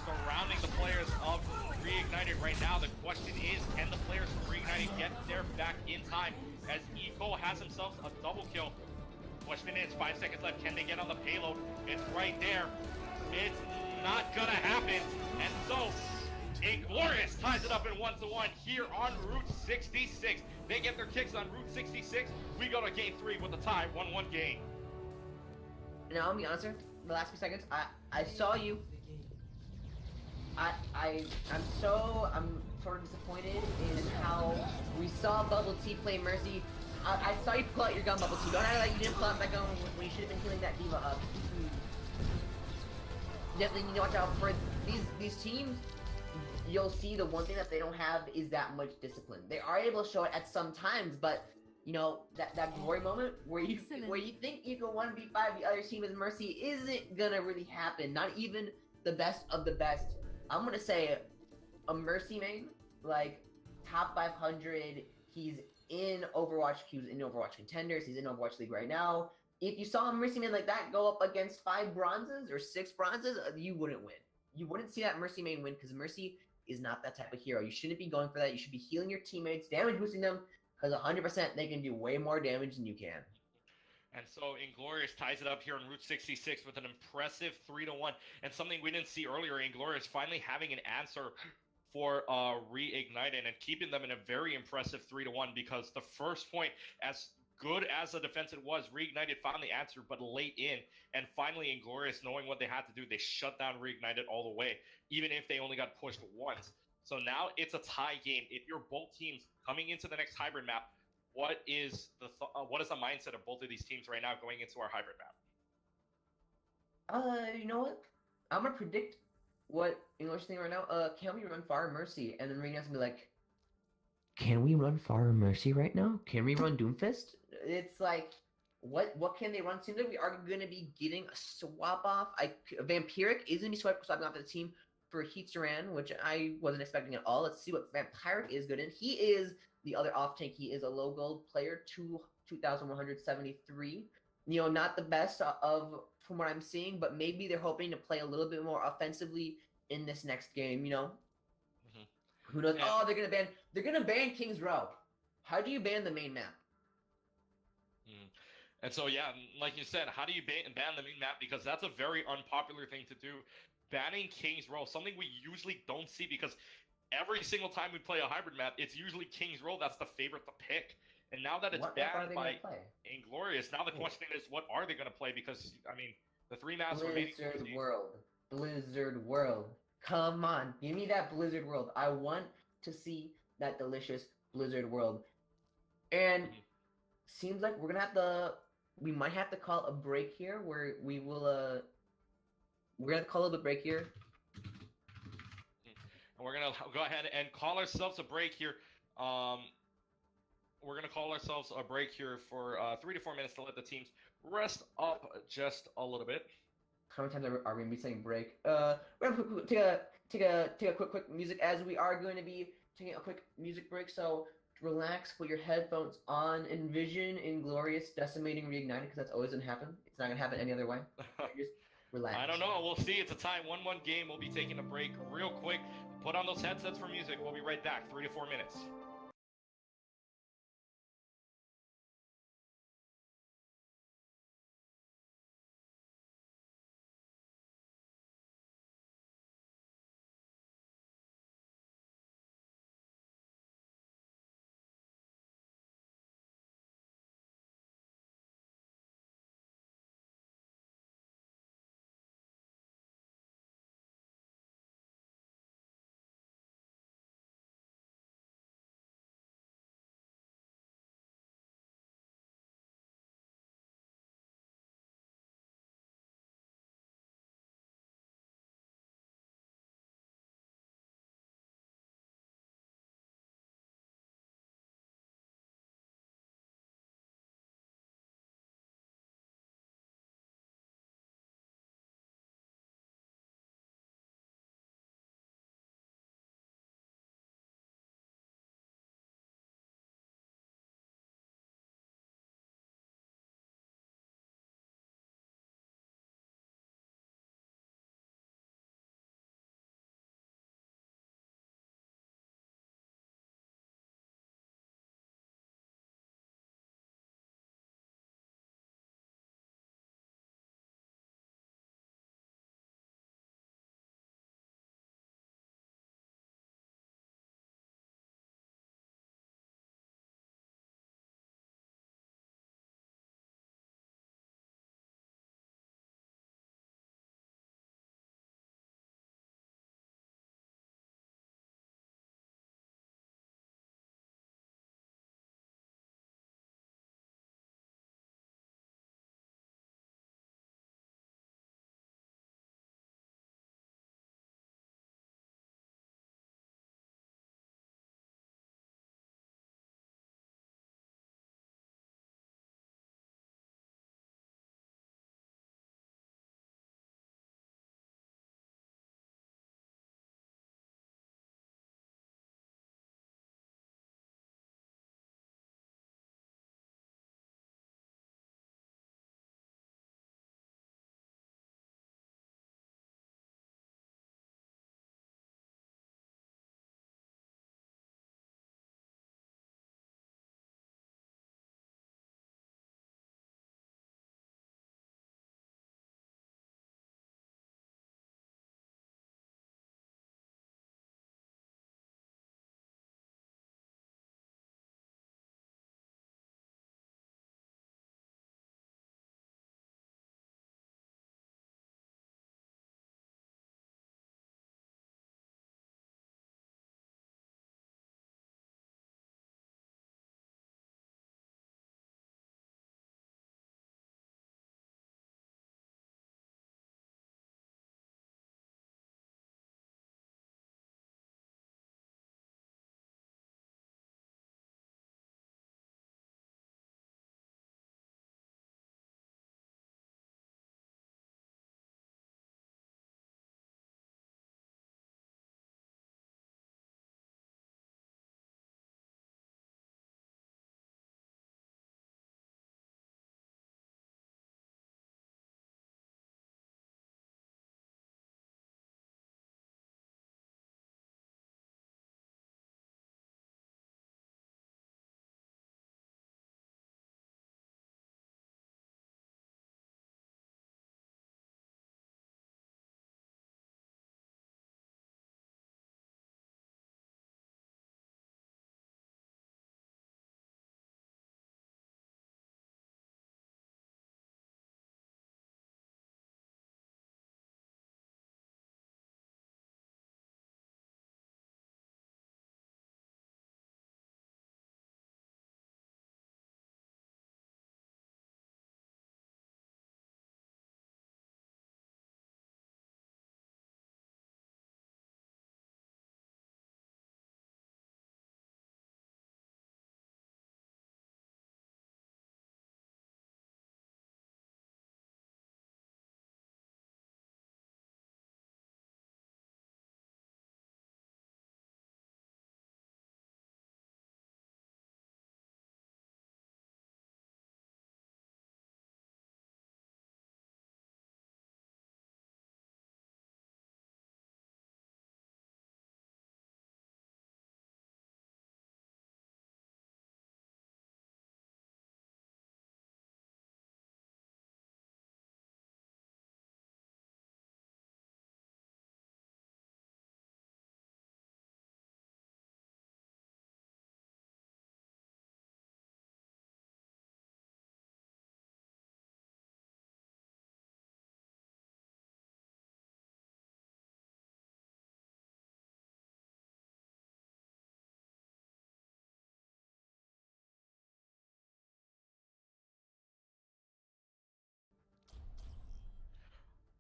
surrounding the players of Reignited right now. The question is, can the players from Reignited get there back in time? As Eco has himself a double kill. Question is, 5 seconds left. Can they get on the payload? It's right there. It's not gonna happen. And so, Inglorious ties it up in 1-1 here on Route 66. They get their kicks on Route 66. We go to game 3 with a tie, 1-1 game. Now, I'll be honest, the last few seconds, I saw you. I'm sort of disappointed in how we saw Bubble T play Mercy. I saw you pull out your gun, Bubble T. Don't act like you didn't pull out that gun when you should have been healing that diva up. Definitely need to watch out for these teams. You'll see the one thing that they don't have is that much discipline. They are able to show it at some times, but you know that glory moment where you think you can 1v5 the other team as Mercy isn't gonna really happen. Not even the best of the best. I'm gonna say a Mercy main, like top 500. He's in Overwatch. He was in Overwatch Contenders. He's in Overwatch League right now. If you saw a Mercy main like that go up against 5 bronzes or 6 bronzes, you wouldn't win. You wouldn't see that Mercy main win because Mercy is not that type of hero. You shouldn't be going for that. You should be healing your teammates, damage boosting them, because 100% they can do way more damage than you can. And so Inglorious ties it up here on Route 66 with an impressive 3-1. And something we didn't see earlier, Inglorious finally having an answer for Reignited and keeping them in a very impressive 3-1, because the first point, as good as the defense it was, Reignited finally answered, but late in. And finally, Inglorious, knowing what they had to do, they shut down Reignited all the way, even if they only got pushed once. So now it's a tie game. If you're both teams coming into the next hybrid map, what is the mindset of both of these teams right now going into our hybrid map? You know what? I'm gonna predict what English thing right now. Can we run Far Mercy? And then Reignited gonna be like, can we run Far Mercy right now? Can we run Doomfist? It's like, what can they run? Seems like we are gonna be getting a swap off. Vampiric is gonna be swapping off the team for Heatsaran, which I wasn't expecting at all. Let's see what Vampiric is good in. He is the other off tank. He is a low gold player, 2,173. You know, not the best from what I'm seeing, but maybe they're hoping to play a little bit more offensively in this next game. You know, who knows? Yeah. Oh, they're gonna ban King's Row. How do you ban the main map? And so, yeah, like you said, how do you ban the main map? Because that's a very unpopular thing to do. Banning King's Row, something we usually don't see, because every single time we play a hybrid map, it's usually King's Row that's the favorite to pick. And now that it's banned by Inglorious, now the question is, what are they going to play? Because, I mean, the 3 maps remaining. Blizzard World. Come on. Give me that Blizzard World. I want to see that delicious Blizzard World. And seems like we might have to call a break here where we will, we're going to call a break here. And we're going to go ahead and call ourselves a break here. We're going to call ourselves a break here for 3 to 4 minutes to let the teams rest up just a little bit. How many times are we going to be saying break? We're going to take a quick music, as we are going to be taking a quick music break. So relax, put your headphones on, envision Inglorious decimating Reignited, because that's always going to happen. It's not going to happen any other way. Just relax. I don't know. We'll see. It's a tie 1-1 game. We'll be taking a break real quick. Put on those headsets for music. We'll be right back. 3 to 4 minutes.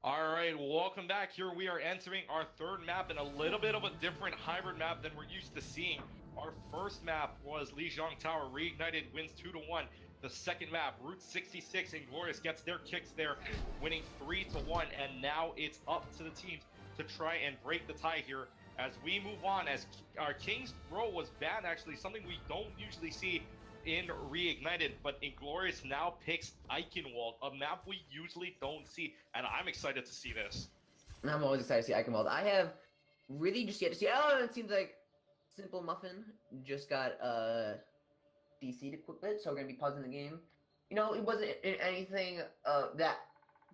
All right, welcome back. Here we are entering our third map and a little bit of a different hybrid map than we're used to seeing. Our first map was Lijiang Tower. Reignited wins 2-1. The second map, Route 66, Inglorious gets their kicks there, winning 3-1. And now it's up to the teams to try and break the tie here as we move on. As our King's Row was banned, actually, something we don't usually see in Reignited, but Inglorious now picks Eichenwald, a map we usually don't see, and I'm excited to see this. I'm always excited to see Eichenwald. I have really just yet to see. Oh, it seems like Simple Muffin just got DC'd a quick bit, so we're gonna be pausing the game. You know, it wasn't anything that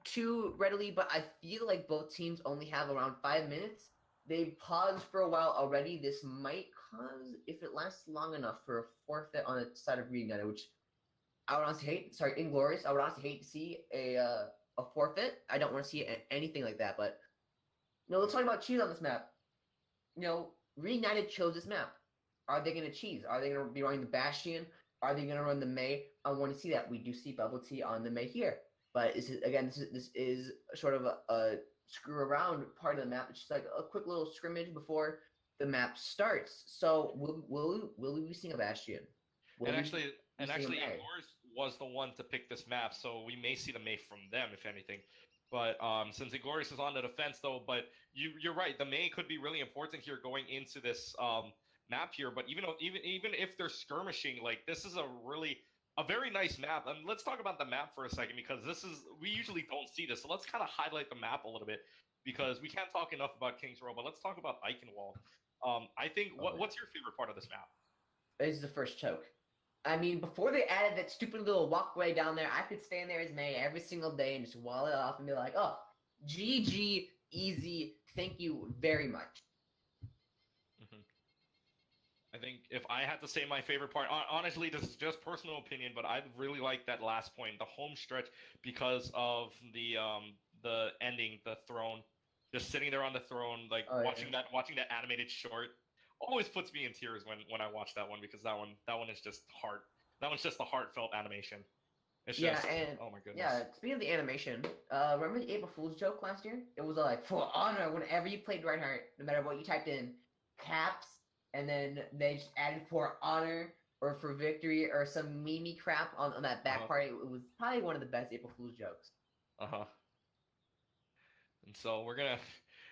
too readily, but I feel like both teams only have around 5 minutes. They've paused for a while already. This might cause, if it lasts long enough, for a forfeit on the side of Reignited, which I would honestly hate. Sorry, Inglorious. I would honestly hate to see a forfeit. I don't want to see anything like that. But let's talk about cheese on this map. Reignited chose this map. Are they going to cheese? Are they going to be running the Bastion? Are they going to run the Mei? I want to see that. We do see Bubble Tea on the Mei here, but this is sort of a screw around part of the map. It's just like a quick little scrimmage before the map starts. So will we be seeing a Bastion? And actually, Inglorious was the one to pick this map, so we may see the Mei from them, if anything. But since Inglorious is on the defense, though, but you're right, the Mei could be really important here going into this map here. But even if they're skirmishing, like this is a very nice map. And let's talk about the map for a second, because we usually don't see this. So let's kind of highlight the map a little bit, because we can't talk enough about King's Row. But let's talk about Eichenwald. I think what's your favorite part of this map? It's the first choke. I mean, before they added that stupid little walkway down there, I could stand there as Mei every single day and just wall it off and be like, oh, GG, easy, thank you very much. I think if I had to say my favorite part, honestly, this is just personal opinion, but I really like that last point, the home stretch, because of the ending, the throne, just sitting there on the throne, like watching that animated short, always puts me in tears when I watch that one, because that one is just heart. That one's just a heartfelt animation. It's just, oh my goodness. Yeah, speaking of the animation, remember the April Fool's joke last year? It was like, for honor, whenever you played Reinhardt, no matter what you typed in, caps, and then they just added for honor or for victory or some meme crap on that back part. It was probably one of the best April Fool's jokes. And so we're gonna.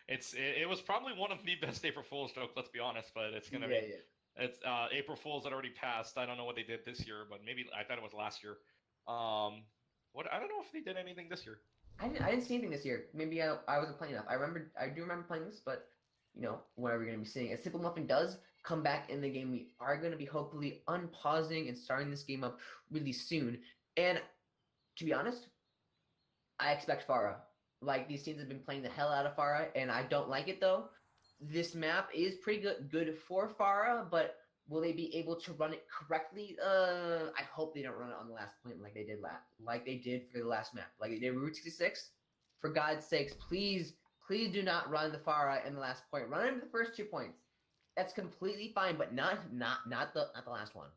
It was probably one of the best April Fool's jokes. Let's be honest, but it's gonna be. Yeah. It's April Fool's that already passed. I don't know what they did this year, but maybe I thought it was last year. What I don't know if they did anything this year. I didn't see anything this year. Maybe I wasn't playing enough. I do remember playing this, but when are we going to be seeing it? Simple Muffin does come back in the game. We are going to be hopefully unpausing and starting this game up really soon. And to be honest, I expect Pharah. Like, these teams have been playing the hell out of Pharah, and I don't like it, though. This map is pretty good for Pharah, but will they be able to run it correctly? I hope they don't run it on the last point like they did for the last map. Like they did Route 66. For God's sakes, please do not run the Pharah in the last point. Run it in the first 2 points. That's completely fine, but not the last one.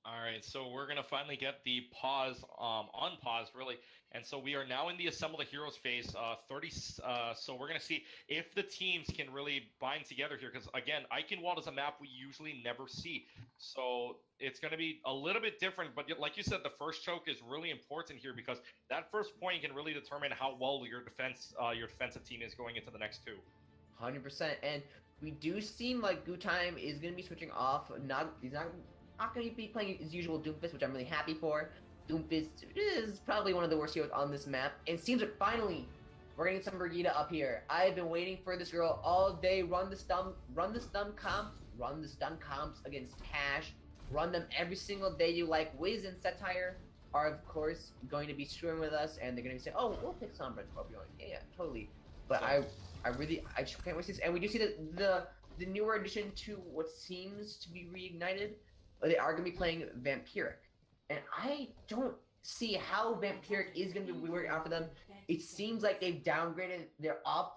All right, so we're gonna finally get the pause, unpaused really, and so we are now in the Assemble the Heroes phase. So we're gonna see if the teams can really bind together here, because again, Eichenwald is a map we usually never see, so it's gonna be a little bit different. But like you said, the first choke is really important here, because that first point can really determine how well your defensive team is going into the next two. 100%, and we do seem like Gutime is gonna be switching off. He's not going to be playing his usual Doomfist, which I'm really happy for. Doomfist is probably one of the worst heroes on this map. And it seems like finally we're getting some Brigitte up here. I've been waiting for this girl all day. Run the stun comps against Tash. Run them every single day you like. Wiz and Satire are of course going to be screwing with us, and they're going to be saying, "Oh, we'll pick Sombra and Scorpion." Yeah, totally. But I just can't wait to see this. And we do see the newer addition to what seems to be Reignited. They are going to be playing Vampiric. And I don't see how Vampiric is going to be working out for them. It seems like they've downgraded their off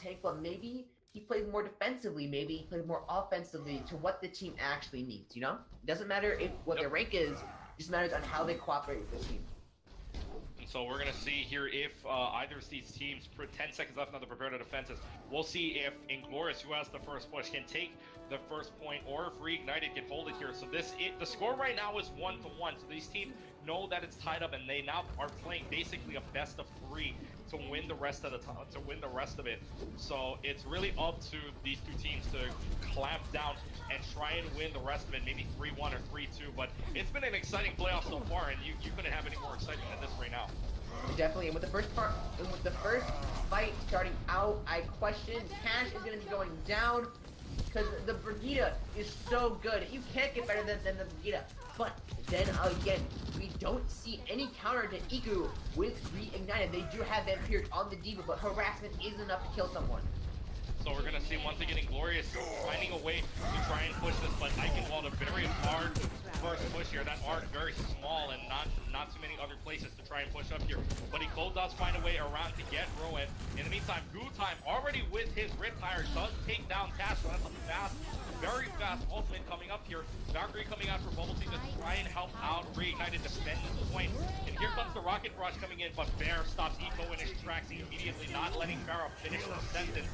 tank, but maybe he plays more defensively. Maybe he plays more offensively to what the team actually needs, It doesn't matter what their rank is. It just matters on how they cooperate with the team. So we're gonna see here if either of these teams, 10 seconds left now to prepare the defenses. We'll see if Inglorious, who has the first push, can take the first point, or if Reignited can hold it here. So the score right now is 1-1. So these teams know that it's tied up, and they now are playing basically a best of 3 to win the rest of it. So it's really up to these two teams to clamp down and try and win the rest of it, maybe 3-1 or 3-2. But it's been an exciting playoff so far, and you couldn't have any more excitement than this right now. Definitely, and with the first fight starting out, I question Cash is going to be going down because the Brigida is so good. You can't get better than the Brigida. But then again, we don't see any counter to Iku with Reignited. They do have Vampires on the Diva, but harassment isn't enough to kill someone. So we're gonna see once again Inglorious finding a way to try and push this, but Eichenwald a very hard first push here. That arc very small and not too many other places to try and push up here. But Ecole does find a way around to get Rowan. In the meantime, Time already with his Rit Tire does take down Tash. So that's a very fast ultimate coming up here. Valkyrie coming out for Bubble Tea to try and help out Reignited defend this point. And here comes the Rocket Barrage coming in, but Bear stops Eco in his tracks immediately, not letting Farah finish the sentence.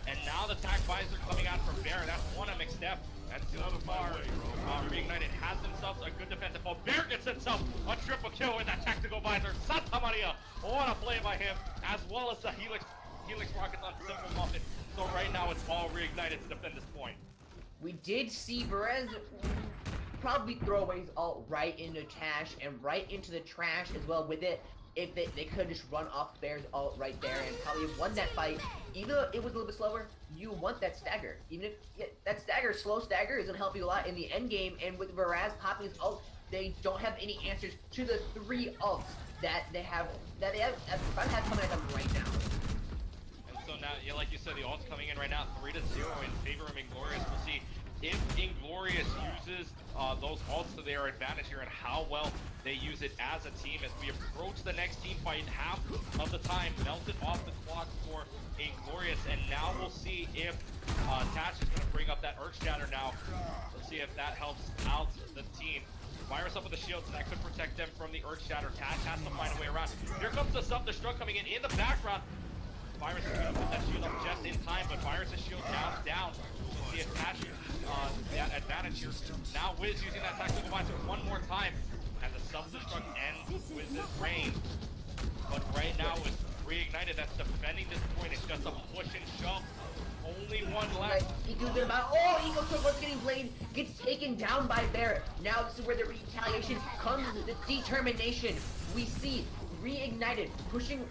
And now the attack visor coming out from Bear. That's one of McSteph. And so far, Reignited has themselves a good defensive. Oh, Bear gets himself a triple kill with that tactical visor. Santa Maria, what a play by him, as well as the Helix rockets on Simple Muffin. So right now it's all Reignited to defend this point. We did see Perez probably throw away his ult right into Tash and right into the trash as well with it. If they could just run off Bear's ult right there and probably won that fight. Even though it was a little bit slower, you want that stagger. Even if that slow stagger is gonna help you a lot in the end game. And with Varaz popping his ult, they don't have any answers to the 3 ults that they have coming at them right now. And so now, yeah, like you said, the ult's coming in right now, 3-0 in favor of Inglorious. We'll see if Inglorious uses those ults to their advantage here and how well they use it as a team. As we approach the next team fight, half of the time melted off the clock for Inglorious, and now we'll see if Tash is going to bring up that Earth Shatter now. Let's see if that helps out the team. Virus up with the shield, so that could protect them from the Earth Shatter. Tash has to find a way around. Here comes the self-destruct coming in the background. Virus is going to put that shield up just in time, but Virus's shield down. We'll see if Tash uses that advantage here. Now Wiz using that tactical visor one more time, and the self-destruct ends with his reign. But right now with Reignited that's defending this point, it's just a push and shove. Only one left. Eco was getting blamed, gets taken down by Bear. Now this is where the retaliation comes, the determination. We see Reignited pushing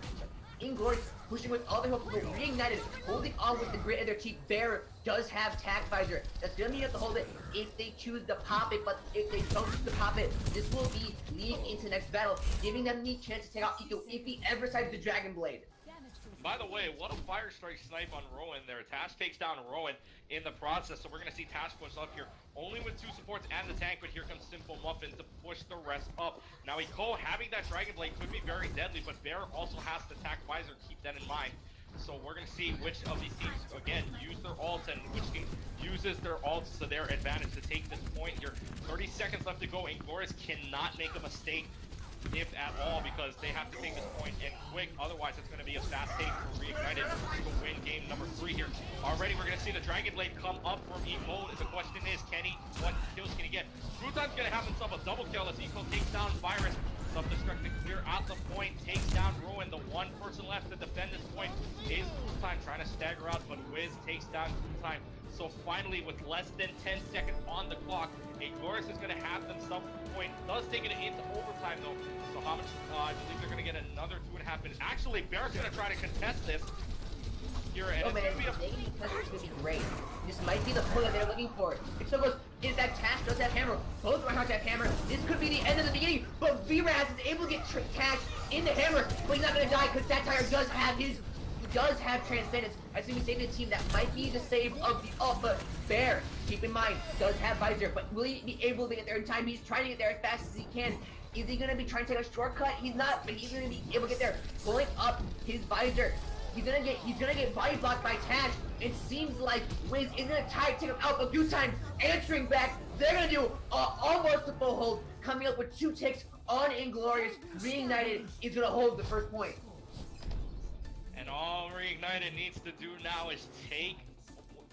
Inglorious, pushing with all their hopes, but Reignited holding on with the grit of their teeth. Bear does have Tac Visor. That's gonna mean you have to hold it if they choose to pop it, but if they don't choose to pop it, this will be leading into the next battle, giving them the chance to take out Eco if he ever decides the Dragon Blade. By the way, what a Fire Strike snipe on Rowan there. Tash takes down Rowan in the process, so we're going to see Tash push up here, only with 2 supports and the tank, but here comes Simple Muffin to push the rest up. Now, Ecole having that Dragon Blade could be very deadly, but Bear also has the attack visor, keep that in mind. So we're going to see which of these teams, again, use their ults and which team uses their ults to their advantage to take this point here. 30 seconds left to go. Inglorious cannot make a mistake, if at all, because they have to take this point and quick. Otherwise, it's going to be a fast take for Reignited to win game number 3 here. Already, we're going to see the Dragon Blade come up from Ecole. The question is, what kills can he get? Bruton's going to have himself a double kill as Ecole takes down Virus. Self-destruct to clear out the point, takes down Ruin. The one person left to defend this point is Bruton trying to stagger out, but Wiz takes down Bruton. So finally, with less than 10 seconds on the clock, Inglorious is going to have themselves a point. Does take it into overtime, though. So how much? I believe they're going to get another 2.5 minutes. Actually, Bear's going to try to contest this here, and it's going to be a... It's going to be great. This might be the pull that they're looking for. It still goes, in fact, Tash does have hammer. Both Reinhardt have hammer. This could be the end of the beginning, but Vraz is able to get Tash in the hammer, but he's not going to die because Satire does have Transcendence. I see we saving a team that might be the save of the Alpha. Bear, keep in mind, does have Visor, but will he be able to get there in time? He's trying to get there as fast as he can. Is he going to be trying to take a shortcut? He's not, but he's going to be able to get there. Pulling up his Visor. He's gonna get body blocked by Tash. It seems like Wiz is gonna take him out, but Time answering back. They're gonna do almost a full hold. coming up with 2 ticks on Inglorious. Reignited is gonna hold the first point. And all Reignited needs to do now is take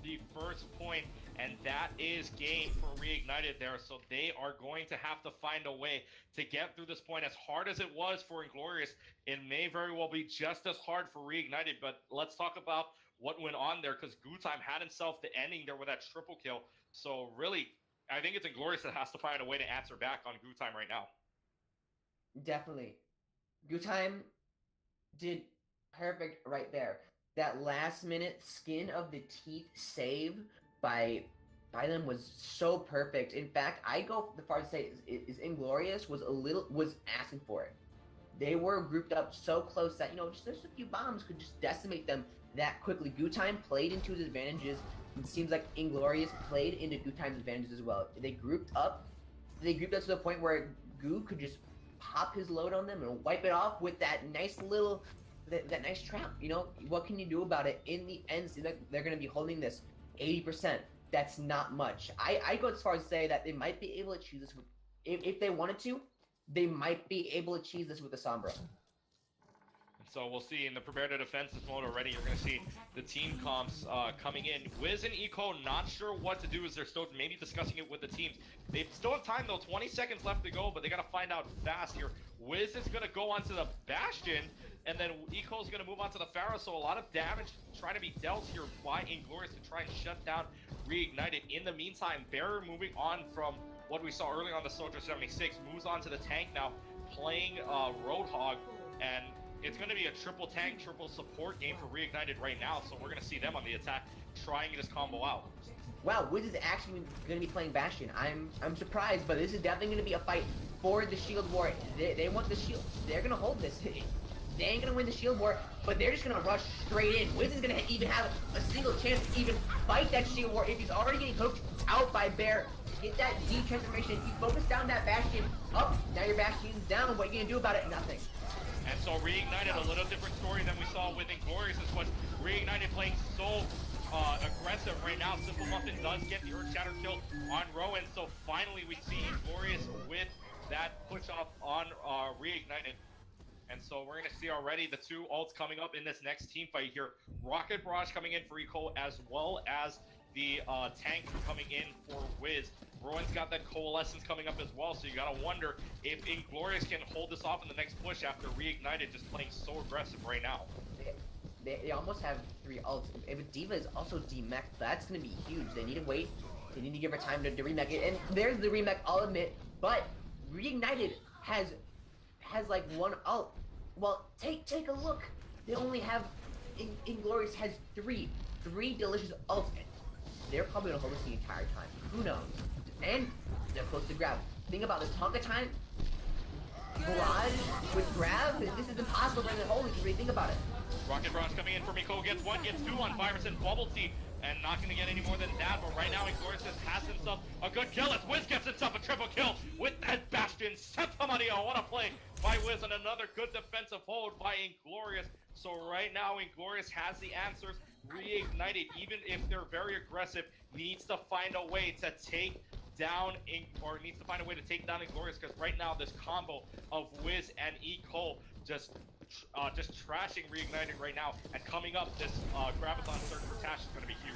the first point, and that is game for Reignited there. So they are going to have to find a way to get through this point. As hard as it was for Inglorious, it may very well be just as hard for Reignited. But let's talk about what went on there, because Gutime had himself the ending there with that triple kill. So really, I think it's Inglorious that has to find a way to answer back on Gutime right now. Definitely. Gutime did perfect right there. That last minute skin of the teeth save by them was so perfect. In fact, I go the far to say is Inglorious was asking for it. They were grouped up so close that, you know, just a few bombs could just decimate them that quickly. Gutime played into his advantages. It seems like Inglorious played into Gutime's advantages as well. They grouped up to the point where Gu could just pop his load on them and wipe it off with that nice little that nice trap. You know, what can you do about it? In the end, they're going to be holding this 80%. That's not much. I go as far as to say that they might be able to choose this with, if they wanted to, they might be able to cheese this with a Sombra. So we'll see in the prepare to defensive mode already. You're going to see the team comps coming in. Wiz and Eco not sure what to do as they're still maybe discussing it with the teams. They still have time though, 20 seconds left to go, but they got to find out fast here. Wiz is going to go onto the Bastion, and then Eco is going to move on to the Pharaoh. So a lot of damage trying to be dealt here by Inglorious to try and shut down Reignited. In the meantime, Bearer moving on from what we saw earlier on the Soldier 76, moves on to the tank now, playing Roadhog, and it's going to be a triple tank, triple support game for Reignited right now, so we're going to see them on the attack trying this combo out. Wow, Wiz is actually going to be playing Bastion. I'm surprised, but this is definitely going to be a fight for the Shield War. They want the Shield. They're going to hold this. They ain't going to win the Shield War, but they're just going to rush straight in. Wiz is going to even have a single chance to even fight that Shield War if he's already getting hooked out by Bear. Get that D transformation. You focus down that Bastion. Up, now your Bastion's down. What are you going to do about it? Nothing. And so Reignited, a little different story than we saw with Inglorious, is what Reignited playing so aggressive right now. Simple Muffin does get the Earth Shatter kill on Rowan, so finally we see Inglorious with that push off on Reignited. And so we're going to see already the 2 ults coming up in this next team fight here. Rocket Barrage coming in for Eco, as well as the tank coming in for Wiz. Rowan's got that Coalescence coming up as well, so you gotta wonder if Inglorious can hold this off in the next push after Reignited just playing so aggressive right now. They almost have 3 ults. If D.Va is also demech, that's gonna be huge. They need to wait. They need to give her time to remech it. And there's the remech, I'll admit, but Reignited has like 1 ult. Well, take a look. They only have Inglorious has 3 delicious ults. They're probably gonna hold this the entire time. Who knows? And they're close to grab. Think about this Tonka time. Barrage with grab. This is impossible for them to hold if you really think about it. Rocket Barrage coming in for Miko, gets 1, gets 2 on Virus and Bubble Tea, and not going to get any more than that. But right now, Inglorious has himself a good kill as Wiz gets himself a triple kill with that Bastion. Santa Maria, what a play by Wiz, and another good defensive hold by Inglorious. So right now, Inglorious has the answers. Reignited, even if they're very aggressive, needs to find a way to take down Inglorious, because right now this combo of Wiz and Eco just trashing Reignited right now, and coming up this Graviton search for Tash is going to be huge.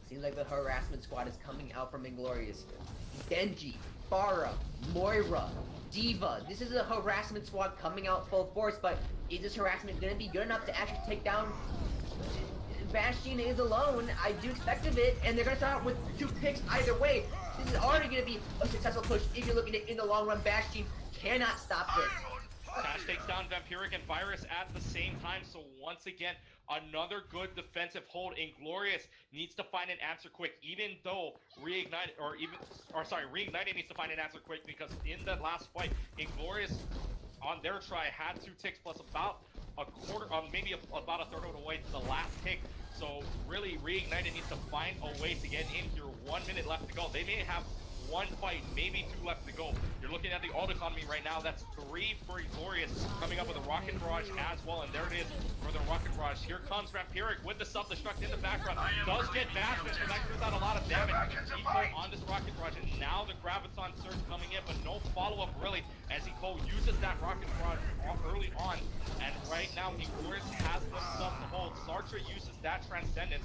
Seems like the harassment squad is coming out from Inglorious. Genji, Pharah, Moira, D.Va. This is a harassment squad coming out full force, but is this harassment going to be good enough to actually take down Bastion is alone? I do expect of it, and they're going to start out with 2 picks either way. This is already going to be a successful push if you're looking at it in the long run. Bastion cannot stop this. Tash takes down Vampiric and Virus at the same time, so once again, another good defensive hold. Inglorious needs to find an answer quick, even though Reignited needs to find an answer quick, because in that last fight, Inglorious on their try had 2 ticks plus about a quarter, maybe about a third of the way to the last tick. So really, Reignited needs to find a way to get in here. 1 minute left to go. They may have one fight, maybe 2 left to go. You're looking at the alt economy right now. That's 3 for Inglorious, coming up with a Rocket Barrage as well. And there it is for the Rocket Barrage. Here comes Vampiric with the self-destruct in the background. Does get bashed, so that clears out a lot of damage. Eco on this Rocket Barrage, and now the Graviton Surge coming in, but no follow-up really, as Eco uses that Rocket Barrage early on. And right now, Inglorious has themselves to hold. Sartre uses that Transcendence.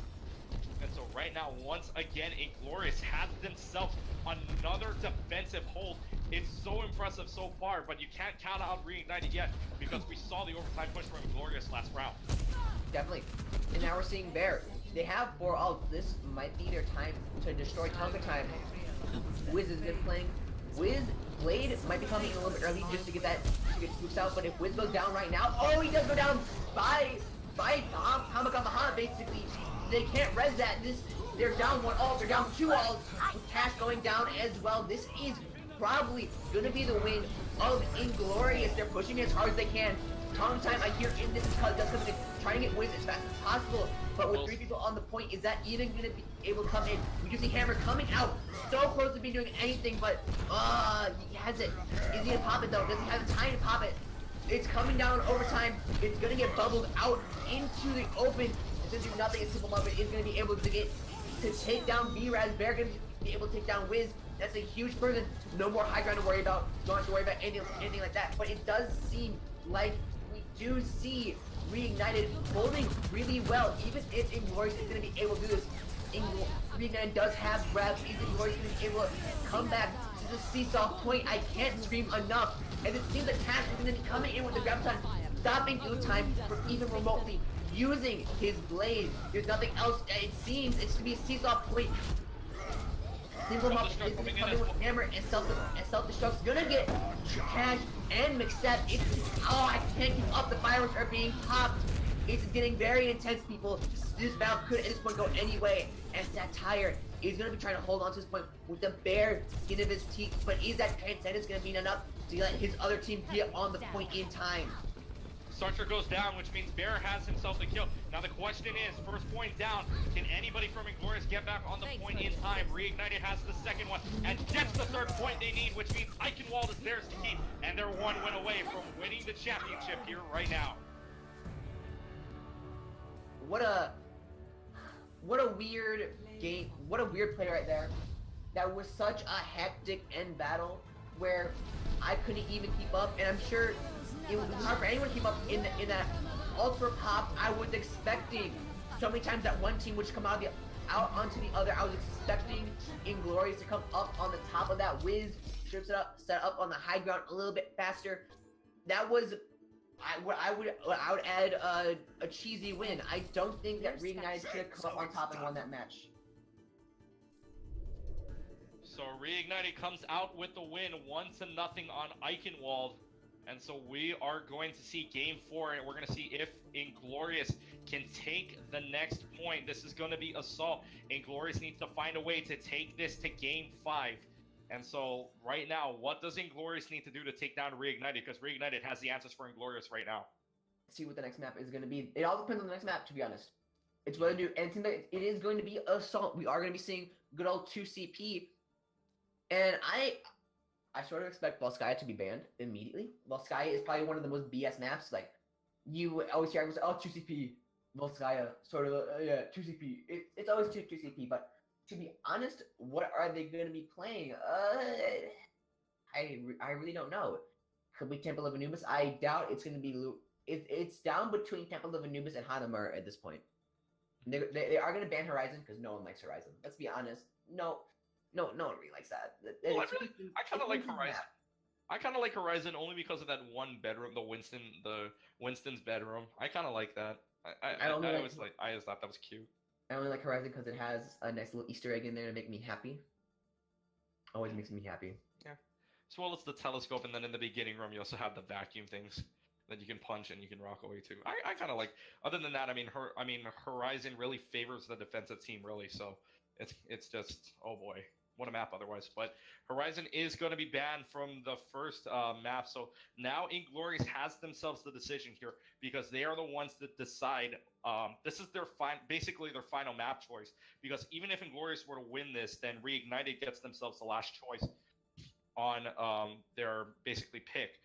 And so right now, once again, Inglorious has themselves another defensive hold. It's so impressive so far, but you can't count out Reignited yet because we saw the overtime push from Inglorious last round. Definitely. And now we're seeing Bear. They have 4 ults. This might be their time to destroy Tonga time. Wiz has been playing. Wiz Blade might be coming in a little bit early just to get that boost out, but if Wiz goes down right now, oh, he does go down by Hamakaha, basically. They can't res that. They're down 1 ult, they're down 2 ults, with Cash going down as well. This is probably gonna be the win of Inglorious. They're pushing as hard as they can. Tongue time, I hear in this is because they're trying to get Wiz as fast as possible, but with 3 people on the point, is that even gonna be able to come in? We can see Hammer coming out, so close to be doing anything, but he has it. Is he gonna pop it though? Does he have the time to pop it? It's coming down overtime. It's gonna get bubbled out into the open. Since there's nothing, a simple moment is gonna be able to take down B-Raz. Bear gonna be able to take down Wiz. That's a huge person. No more high ground to worry about. Don't have to worry about anything like that. But it does seem like we do see Reignited holding really well, even if Inglorious is going to be able to do this. Reignited does have grabs. Is Inglorious going to be able to come back to the seesaw point? I can't scream enough. And it seems like Cash is going to be coming in with the grab time, stopping Good Time from even remotely using his blade. There's nothing else. It seems it's going to be a seesaw point. Single Muff is coming with Hammer and self-destruct's gonna get Cash and McSep. I can't keep up. The fireworks are being popped. It's getting very intense, people. This battle could at this point go any way. And Satire is gonna be trying to hold on to this point with the bare skin of his teeth. But is that Transcendence gonna be enough to let his other team get on the point in time? Sartre goes down, which means Bear has himself the kill. Now the question is, first point down, can anybody from Inglorious get back on the point in time? Reignited has the second one, and gets the third point they need, which means Eichenwald is theirs to keep, and they're 1 win away from winning the championship here right now. What a weird game, what a weird play right there. That was such a hectic end battle where I couldn't even keep up, and I'm sure it would be hard for anyone to keep up in that ultra pop. I was expecting so many times that one team would just come out onto the other. I was expecting Inglorious to come up on the top of that. Wiz should have set up on the high ground a little bit faster. That was I would add a cheesy win. I don't think that Reignited should have come up on top and won that match. So Reignited comes out with the win, 1-0 on Eichenwald. And so we are going to see game 4, and we're going to see if Inglorious can take the next point. This is going to be Assault. Inglorious needs to find a way to take this to game 5. And so right now, what does Inglorious need to do to take down Reignited? Because Reignited has the answers for Inglorious right now. See what the next map is going to be. It all depends on the next map, to be honest. It's what to do. And it is going to be Assault. We are going to be seeing good old 2CP. And I sort of expect Volskaya to be banned immediately. Volskaya is probably one of the most BS maps. Like, you always hear everyone say, oh, 2CP, Volskaya, sort of, yeah, 2CP. It's always 2CP, but to be honest, what are they going to be playing? I really don't know. Could be Temple of Anubis. I doubt it's going to be it's down between Temple of Anubis and Hanamur at this point. They are going to ban Horizon because no one likes Horizon. Let's be honest. No one really likes that. Well, I kind of like Horizon. I kind of like Horizon only because of that one bedroom, the Winston's bedroom. I kind of like that. I always thought that was cute. I only like Horizon because it has a nice little Easter egg in there to make me happy. Always makes me happy. Yeah. As well as the telescope, and then in the beginning room, you also have the vacuum things that you can punch and you can rock away to. I kind of like. Other than that, I mean, Horizon really favors the defensive team, really. So it's just, oh boy. what a map otherwise. But Horizon is going to be banned from the first map. So now Inglorious has themselves the decision here because they are the ones that decide. This is their basically their final map choice. Because even if Inglorious were to win this, then Reignited gets themselves the last choice on their basically pick.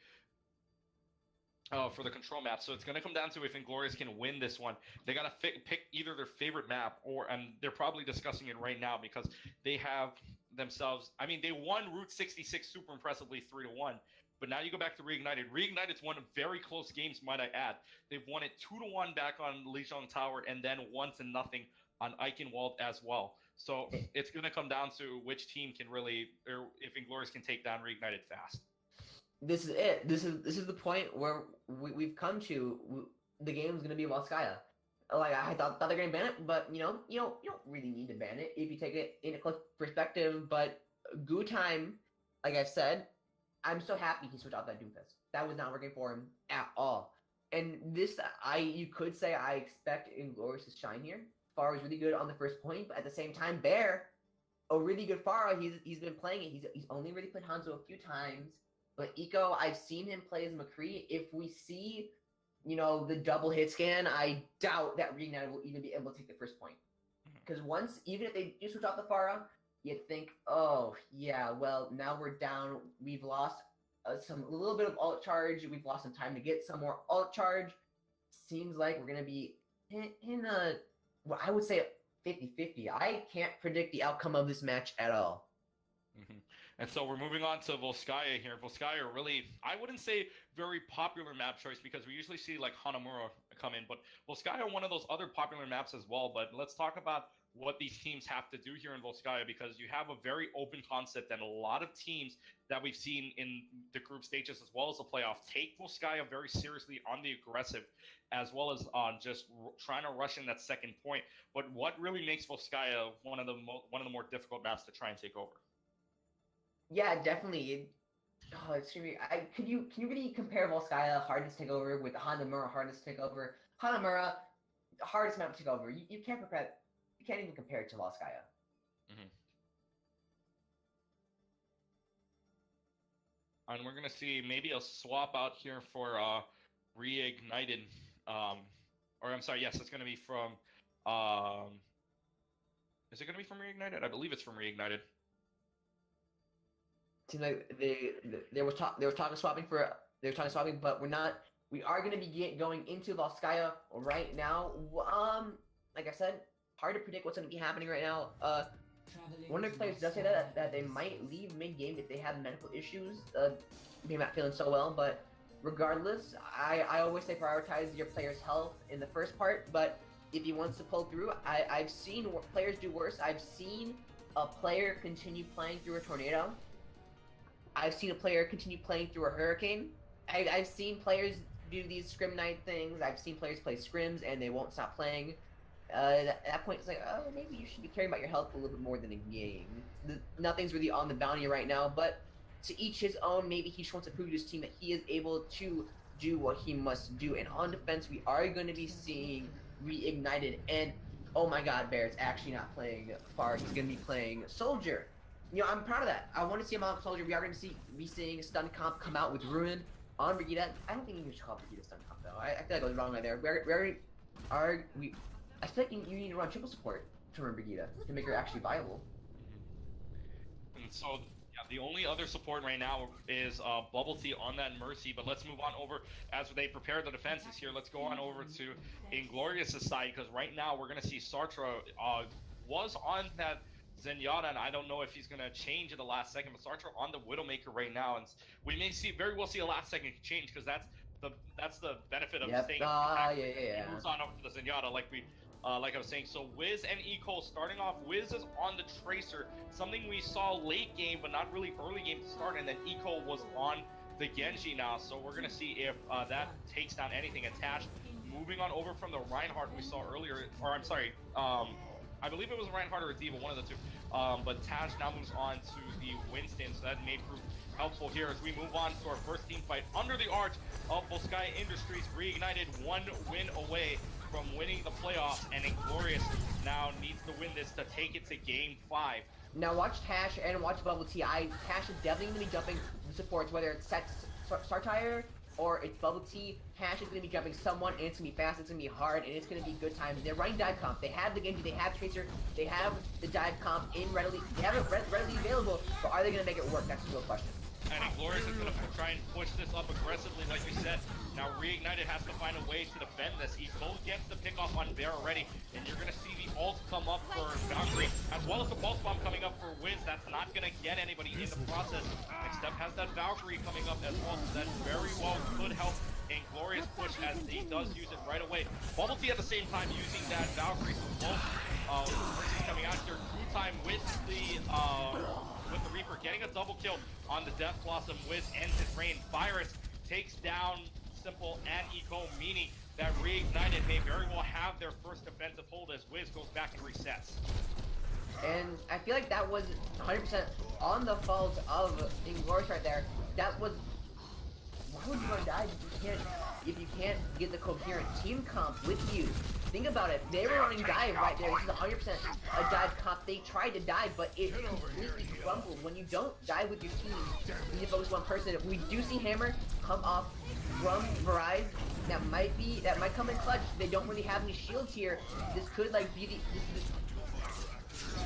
For the control map. So it's going to come down to if Inglorious can win this one. They got to pick either their favorite map and they're probably discussing it right now because they have themselves. I mean, they won Route 66 super impressively 3-1. But now you go back to Reignited. Reignited's won very close games, might I add. They've won it 2-1 back on Lijiang Tower and then 1-0 on Eichenwald as well. So it's going to come down to which team can really, or if Inglorious can take down Reignited fast. This is it. This is the point where we've come to. The game's gonna be Volskaya. Like I thought they're gonna ban it, but you don't really need to ban it if you take it in a close perspective. But Goo Time, like I've said, I'm so happy he switched out that Doomfist. That was not working for him at all. And this, you could say I expect Inglorious to shine here. Pharah was really good on the first point, but at the same time, Bear, a really good Pharah. He's been playing it. He's only really played Hanzo a few times. But Eco, I've seen him play as McCree. If we see, the double hit scan, I doubt that Reignited will even be able to take the first point. Because even if they do switch out the Pharah, you'd think, oh, yeah, well, now we're down. We've lost a little bit of alt charge. We've lost some time to get some more alt charge. Seems like we're going to be in a, well, I would say 50-50. I can't predict the outcome of this match at all. Mm-hmm. And so we're moving on to Volskaya here. Volskaya really, I wouldn't say very popular map choice because we usually see like Hanamura come in, but Volskaya one of those other popular maps as well. But let's talk about what these teams have to do here in Volskaya because you have a very open concept and a lot of teams that we've seen in the group stages as well as the playoff take Volskaya very seriously on the aggressive as well as on just trying to rush in that second point. But what really makes Volskaya one of the more difficult maps to try and take over? Yeah, definitely. It's really. Can you really compare Volskaya hardest takeover with Hanamura hardest takeover? Hanamura, hardest map to take over. You can't compare. You can't even compare it to Volskaya. Mm-hmm. And we're gonna see maybe a swap out here for Reignited. Or I'm sorry, yes, it's gonna be from. Is it gonna be from Reignited? I believe it's from Reignited. Seems like there was talk of swapping, but we're not. We are going to be going into Volskaya right now. Like I said, hard to predict what's going to be happening right now. One of the players does say that they might leave mid game if they have medical issues. They're not feeling so well, but regardless, I always say prioritize your player's health in the first part. But if he wants to pull through, I've seen players do worse. I've seen a player continue playing through a tornado. I've seen a player continue playing through a hurricane. I've seen players do these scrim night things. I've seen players play scrims and they won't stop playing. At that point, it's like, oh, maybe you should be caring about your health a little bit more than a game. Nothing's really on the bounty right now, but to each his own. Maybe he just wants to prove to his team that he is able to do what he must do. And on defense, we are going to be seeing Reignited. And oh my God, Bear's actually not playing Pharah. He's going to be playing Soldier. I'm proud of that. I want to see him on Soldier. We are going to be seeing Stun Comp come out with Ruin on Brigitte. I don't think you should call Brigitte Stun Comp though. I feel like I was wrong right there. I feel like you need to run triple support to run Brigitte to make her actually viable. And so, yeah, the only other support right now is Bubble Tea on that Mercy. But let's move on over as they prepare the defenses here. Let's go on over to Inglorious' side because right now we're going to see Sartre was on that Zenyatta, and I don't know if he's going to change at the last second, but Sartre on the Widowmaker right now, and we may very well see a last second change because that's the benefit of staying. He moves on over to the Zenyatta like I was saying. So Wiz and Eco starting off. Wiz is on the Tracer, something we saw late game, but not really early game to start, and then Eco was on the Genji now. So we're going to see if that takes down anything attached. Moving on over from the Reinhardt we saw earlier, or I'm sorry, I believe it was Reinhardt or Diva, one of the two. But Taj now moves on to the Winston, so that may prove helpful here as we move on to our first team fight under the arch of Volskaya Industries. Reignited, one win away from winning the playoffs, and Inglorious now needs to win this to take it to Game 5. Now watch Tash and watch Bubble Tea. Tash is definitely going to be jumping the supports, whether it's Sartire or it's Bubble Tea. Tash is going to be jumping someone, and it's going to be fast, it's going to be hard, and it's going to be good times. They're running dive comp. They have the Genji, they have Tracer, they have the dive comp they have it readily available, but are they going to make it work? That's the real question. And Inglorious is going to try and push this up aggressively, like you said. Now Reignited has to find a way to defend this. Eco gets the pick off on Bear already, and you're going to see the ult come up for Valkyrie, as well as the pulse bomb coming up for Wiz. That's not going to get anybody in the process. Next up has that Valkyrie coming up as well, so that very well could help Inglorious push as he does use it right away. Bubble Tea at the same time using that Valkyrie, so both coming out here. Two time with the Reaper, getting a double kill on the Death Blossom. Wiz ends his reign. Virus takes down Simple and Eco, meaning that Reignited may very well have their first defensive hold as Wiz goes back and resets. And I feel like that was 100% on the fault of Inglorious right there. That was... Why would you want to die if you can't get the coherent team comp with you? Think about it. They were running dive right there. This is 100% a dive comp. They tried to dive, but it completely crumbled. When you don't dive with your team, when you focus one person, we do see Hammer come off from Verizon. That might come in clutch. They don't really have any shields here. This could like be the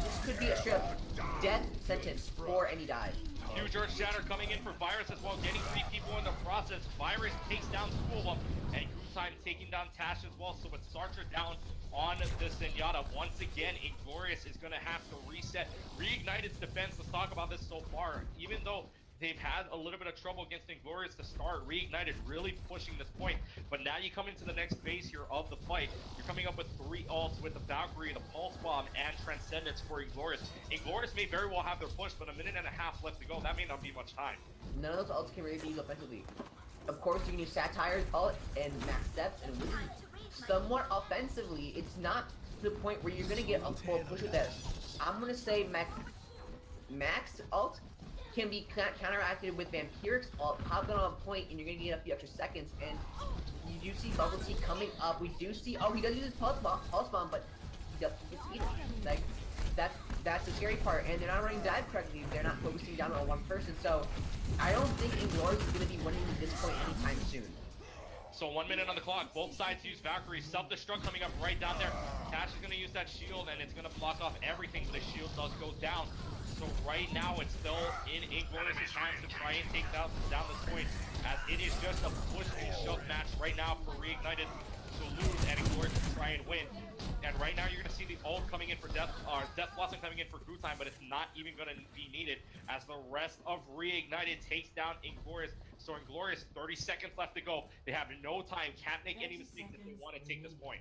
this could be a straight up death sentence for any dive. Huge Earth Shatter coming in for Virus as well, getting 3 people in the process. Virus takes down 2 of them, and Time taking down Tash as well. So with Sartre down on the Zenyatta, once again, Inglorious is going to have to reset. Reignited's defense, let's talk about this so far. Even though they've had a little bit of trouble against Inglorious to start, Reignited really pushing this point. But now you come into the next phase here of the fight. You're coming up with 3 ults with the Valkyrie, the Pulse Bomb, and Transcendence for Inglorious. Inglorious may very well have their push, but a minute and a half left to go. That may not be much time. None of those ults can really be used effectively. Of course, you can use Satire's ult and Max Steps and Wizard somewhat offensively. It's not to the point where you're going to get a full push with that. I'm going to say Max ult can be counteracted with Vampiric's ult, popping on a point, and you're going to get a few extra seconds. And you do see Bubble Tea coming up. We do see, oh, he does use his pulse bomb, but he gets eaten. Like, that's the scary part. And they're not running dive correctly. They're not focusing down on one person. So I don't think Inglorious is going to be winning at this point anytime soon. So 1 minute on the clock. Both sides use Valkyrie. Self-destruct coming up right down there. Tash is going to use that shield, and it's going to block off everything, but the shield does go down. So right now, it's still in Inglorious's hands to try and take down this point, as it is just a push and shove match right now for Reignited to lose and Inglorious to try and win. And right now, you're going to see the ult coming in for Death Blossom coming in for Good Time, but it's not even going to be needed as the rest of Reignited takes down Inglorious. So Inglorious, 30 seconds left to go. They have no time, can't make any mistakes if they want to take this point.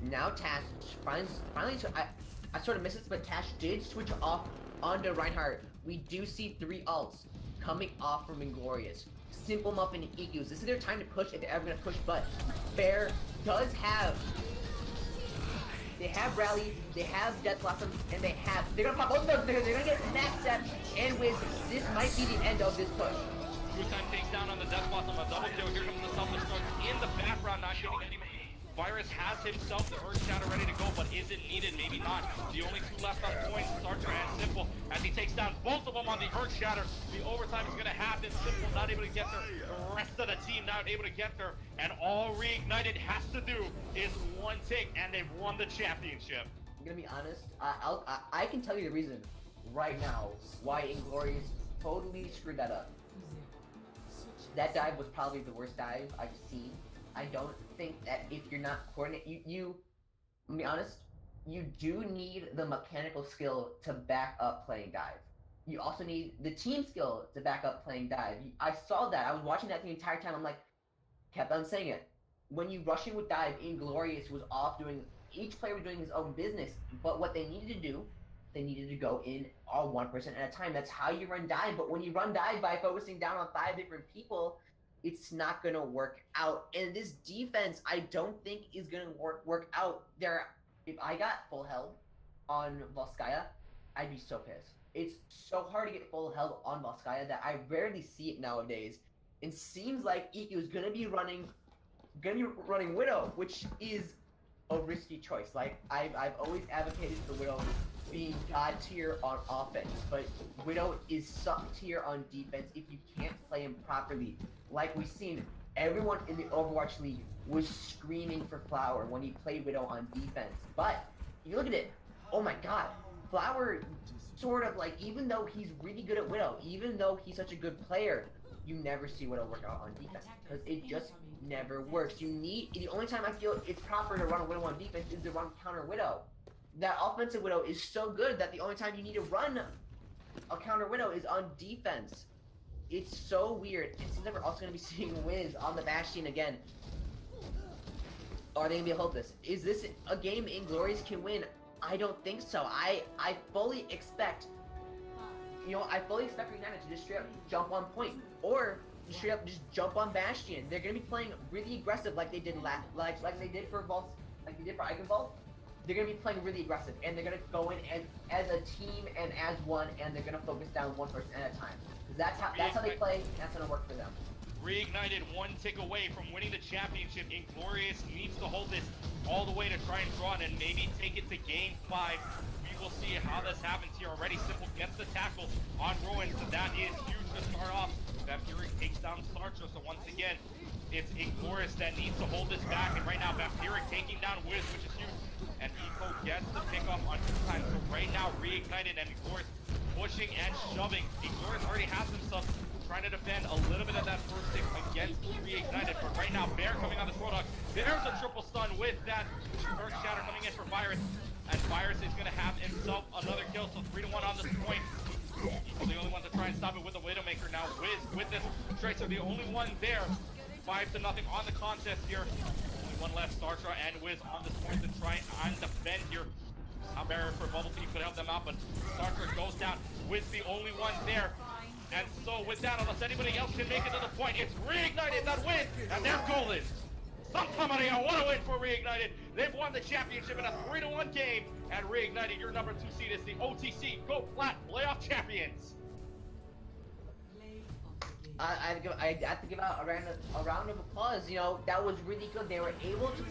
Now Tash finally I sort of missed it, but Tash did switch off onto Reinhardt. We do see 3 ults coming off from Inglorious. Simple Muffin and EQs. This is their time to push if they're ever going to push, but Bear does have... They have Rally, they have Death Blossom, and they're gonna pop both of those because they're gonna get Max Step and Wiz. This might be the end of this push. Good Time takes down on the Death Blossom, a double kill. Here comes the self-destruct in the background, not getting any. Virus has himself the Earth Shatter ready to go, but is it needed? Maybe not. The only 2 left on point, Sartre and Simple, as he takes down both of them on the Earth Shatter. The overtime is going to happen. Simple not able to get there. The rest of the team not able to get there. And all Reignited has to do is 1 tick, and they've won the championship. I'm going to be honest. I can tell you the reason right now why Inglorious totally screwed that up. That dive was probably the worst dive I've seen. I don't think that if you're not coordinated, let me be honest, you do need the mechanical skill to back up playing dive. You also need the team skill to back up playing dive. I saw that. I was watching that the entire time. I'm like, kept on saying it. When you rushing with dive, Inglorious was off doing, each player was doing his own business. But what they needed to do, they needed to go in all 1% at a time. That's how you run dive. But when you run dive by focusing down on 5 different people, it's not going to work out. And this defense, I don't think is going to work out. If I got full held on Volskaya, I'd be so pissed. It's so hard to get full held on Volskaya that I rarely see it nowadays. It seems like EQ is going to be running gonna be running Widow, which is a risky choice. Like I've always advocated for Widow being god tier on offense, but Widow is suck tier on defense if you can't play him properly. Like we've seen, everyone in the Overwatch League was screaming for Flower when he played Widow on defense. But if you look at it, oh my god, Flower sort of like, even though he's really good at Widow, even though he's such a good player, you never see Widow work out on defense because it just never works. You need, the only time I feel it's proper to run a Widow on defense is to run counter Widow. That offensive Widow is so good that the only time you need to run a counter Widow is on defense. It's so weird. It seems like we're also going to be seeing Wiz on the Bastion again. Are they going to be able to hold this? Is this a game Inglorious can win? I don't think so. I fully expect, I fully expect Reignited to just straight up jump on point, or straight up just jump on Bastion. They're gonna be playing really aggressive, like they did like they did for Vault, like they did for Eichenwald. They're gonna be playing really aggressive, and they're gonna go in and as a team and as one, and they're gonna focus down one person at a time. That's how they play. That's gonna work for them. Reignited one tick away from winning the championship. Inglorious needs to hold this all the way to try and draw it and maybe take it to game 5. We will see how this happens here already. Simple gets the tackle on Rowan, so that is huge to start off. Vampiric takes down Sartre, so once again, it's Inglorious that needs to hold this back, and right now Vampiric taking down Wiz, which is huge, and Eco gets the pickoff on 2 times. So right now, Reignited and Inglorious pushing and shoving. Inglorious already has himself trying to defend a little bit of that first stick against Reignited, but right now Bear coming on this Roadhog. There's a triple stun with that Earth Shatter coming in for Virus, and Virus is going to have himself another kill, so 3-1 on this point. Equal the only one to try and stop it with the Widowmaker now. Wiz with this Tracer, the only one there. 5-0 on the contest here. Only one left, Startra and Wiz on this point to try and defend here. How barrier for Bubble Tea could help them out, but Startra goes down. Wiz the only one there. And so with that, unless anybody else can make it to the point, it's Reignited that wins, and they're golden. Santa Maria, what a win for Reignited. They've won the championship in a 3-1 game, and Reignited, your number 2 seed, is the OTC Go Flat Playoff Champions. I have to give out a round of applause. That was really good. They were able to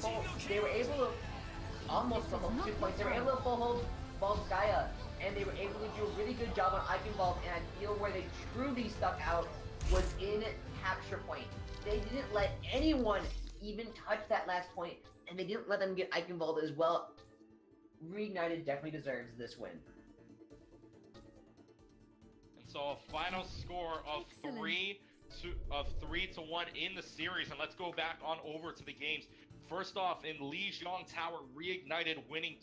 almost full hold 2 points. They were able to full hold Volskaya, and they were able to do a really good job on Eichenwald, and I feel where they truly stuck out was in capture point. They didn't let anyone even touch that last point, and they didn't let them get Eichenwald as well. Reignited definitely deserves this win. And so a final score of 3-1 in the series, and let's go back on over to the games. First off, in Lijiang Tower, Reignited winning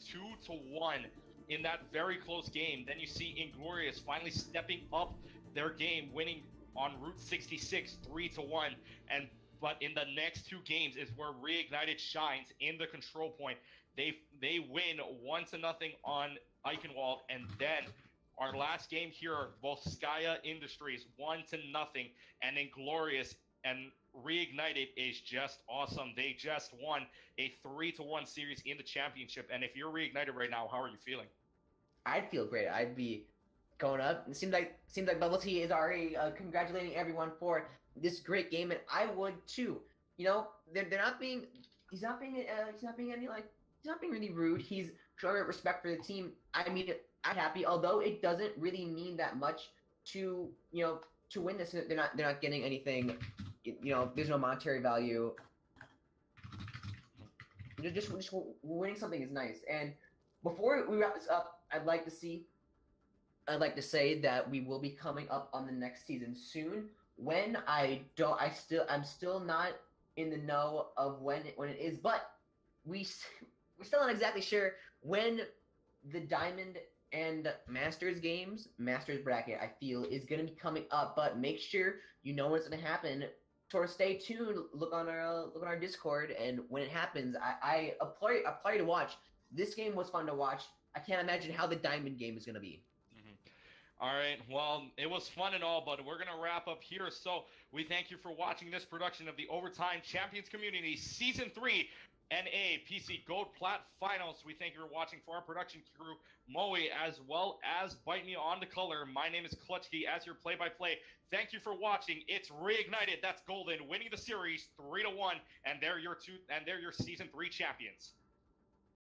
2-1 in that very close game. Then you see Inglorious finally stepping up their game, winning on Route 66 3-1. But in the next 2 games is where Reignited shines in the control point. They win 1-0 on Eichenwald, and then our last game here, Volskaya Industries 1-0, and Inglorious and Reignited is just awesome. They just won a 3-1 series in the championship. And if you're Reignited right now, how are you feeling? I'd feel great. I'd be going up. It seems like Bubble Tea is already congratulating everyone for this great game, and I would too. They're not being. He's not being really rude. He's showing respect for the team. I mean, I'm happy, although it doesn't really mean that much to win this. They're not getting anything. There's no monetary value. Just winning something is nice. And before we wrap this up, I'd like to say that we will be coming up on the next season soon. When I'm still not in the know of when it is, but we're still not exactly sure when the Diamond and Masters bracket, I feel, is going to be coming up. But make sure you know what's going to happen. Sort of stay tuned. Look on our Discord, and when it happens, I applaud you to watch. This game was fun to watch. I can't imagine how the Diamond game is going to be. All right. Well, it was fun and all, but we're going to wrap up here. So we thank you for watching this production of the Overtime Champions Community Season 3 NA PC Gold Plat Finals. We thank you for watching. For our production crew, Moe, as well as Bite Me on the Color. My name is Clutchkey as your play-by-play. Thank you for watching. It's Reignited. That's Golden winning the series 3-1, and they're your Season 3 champions.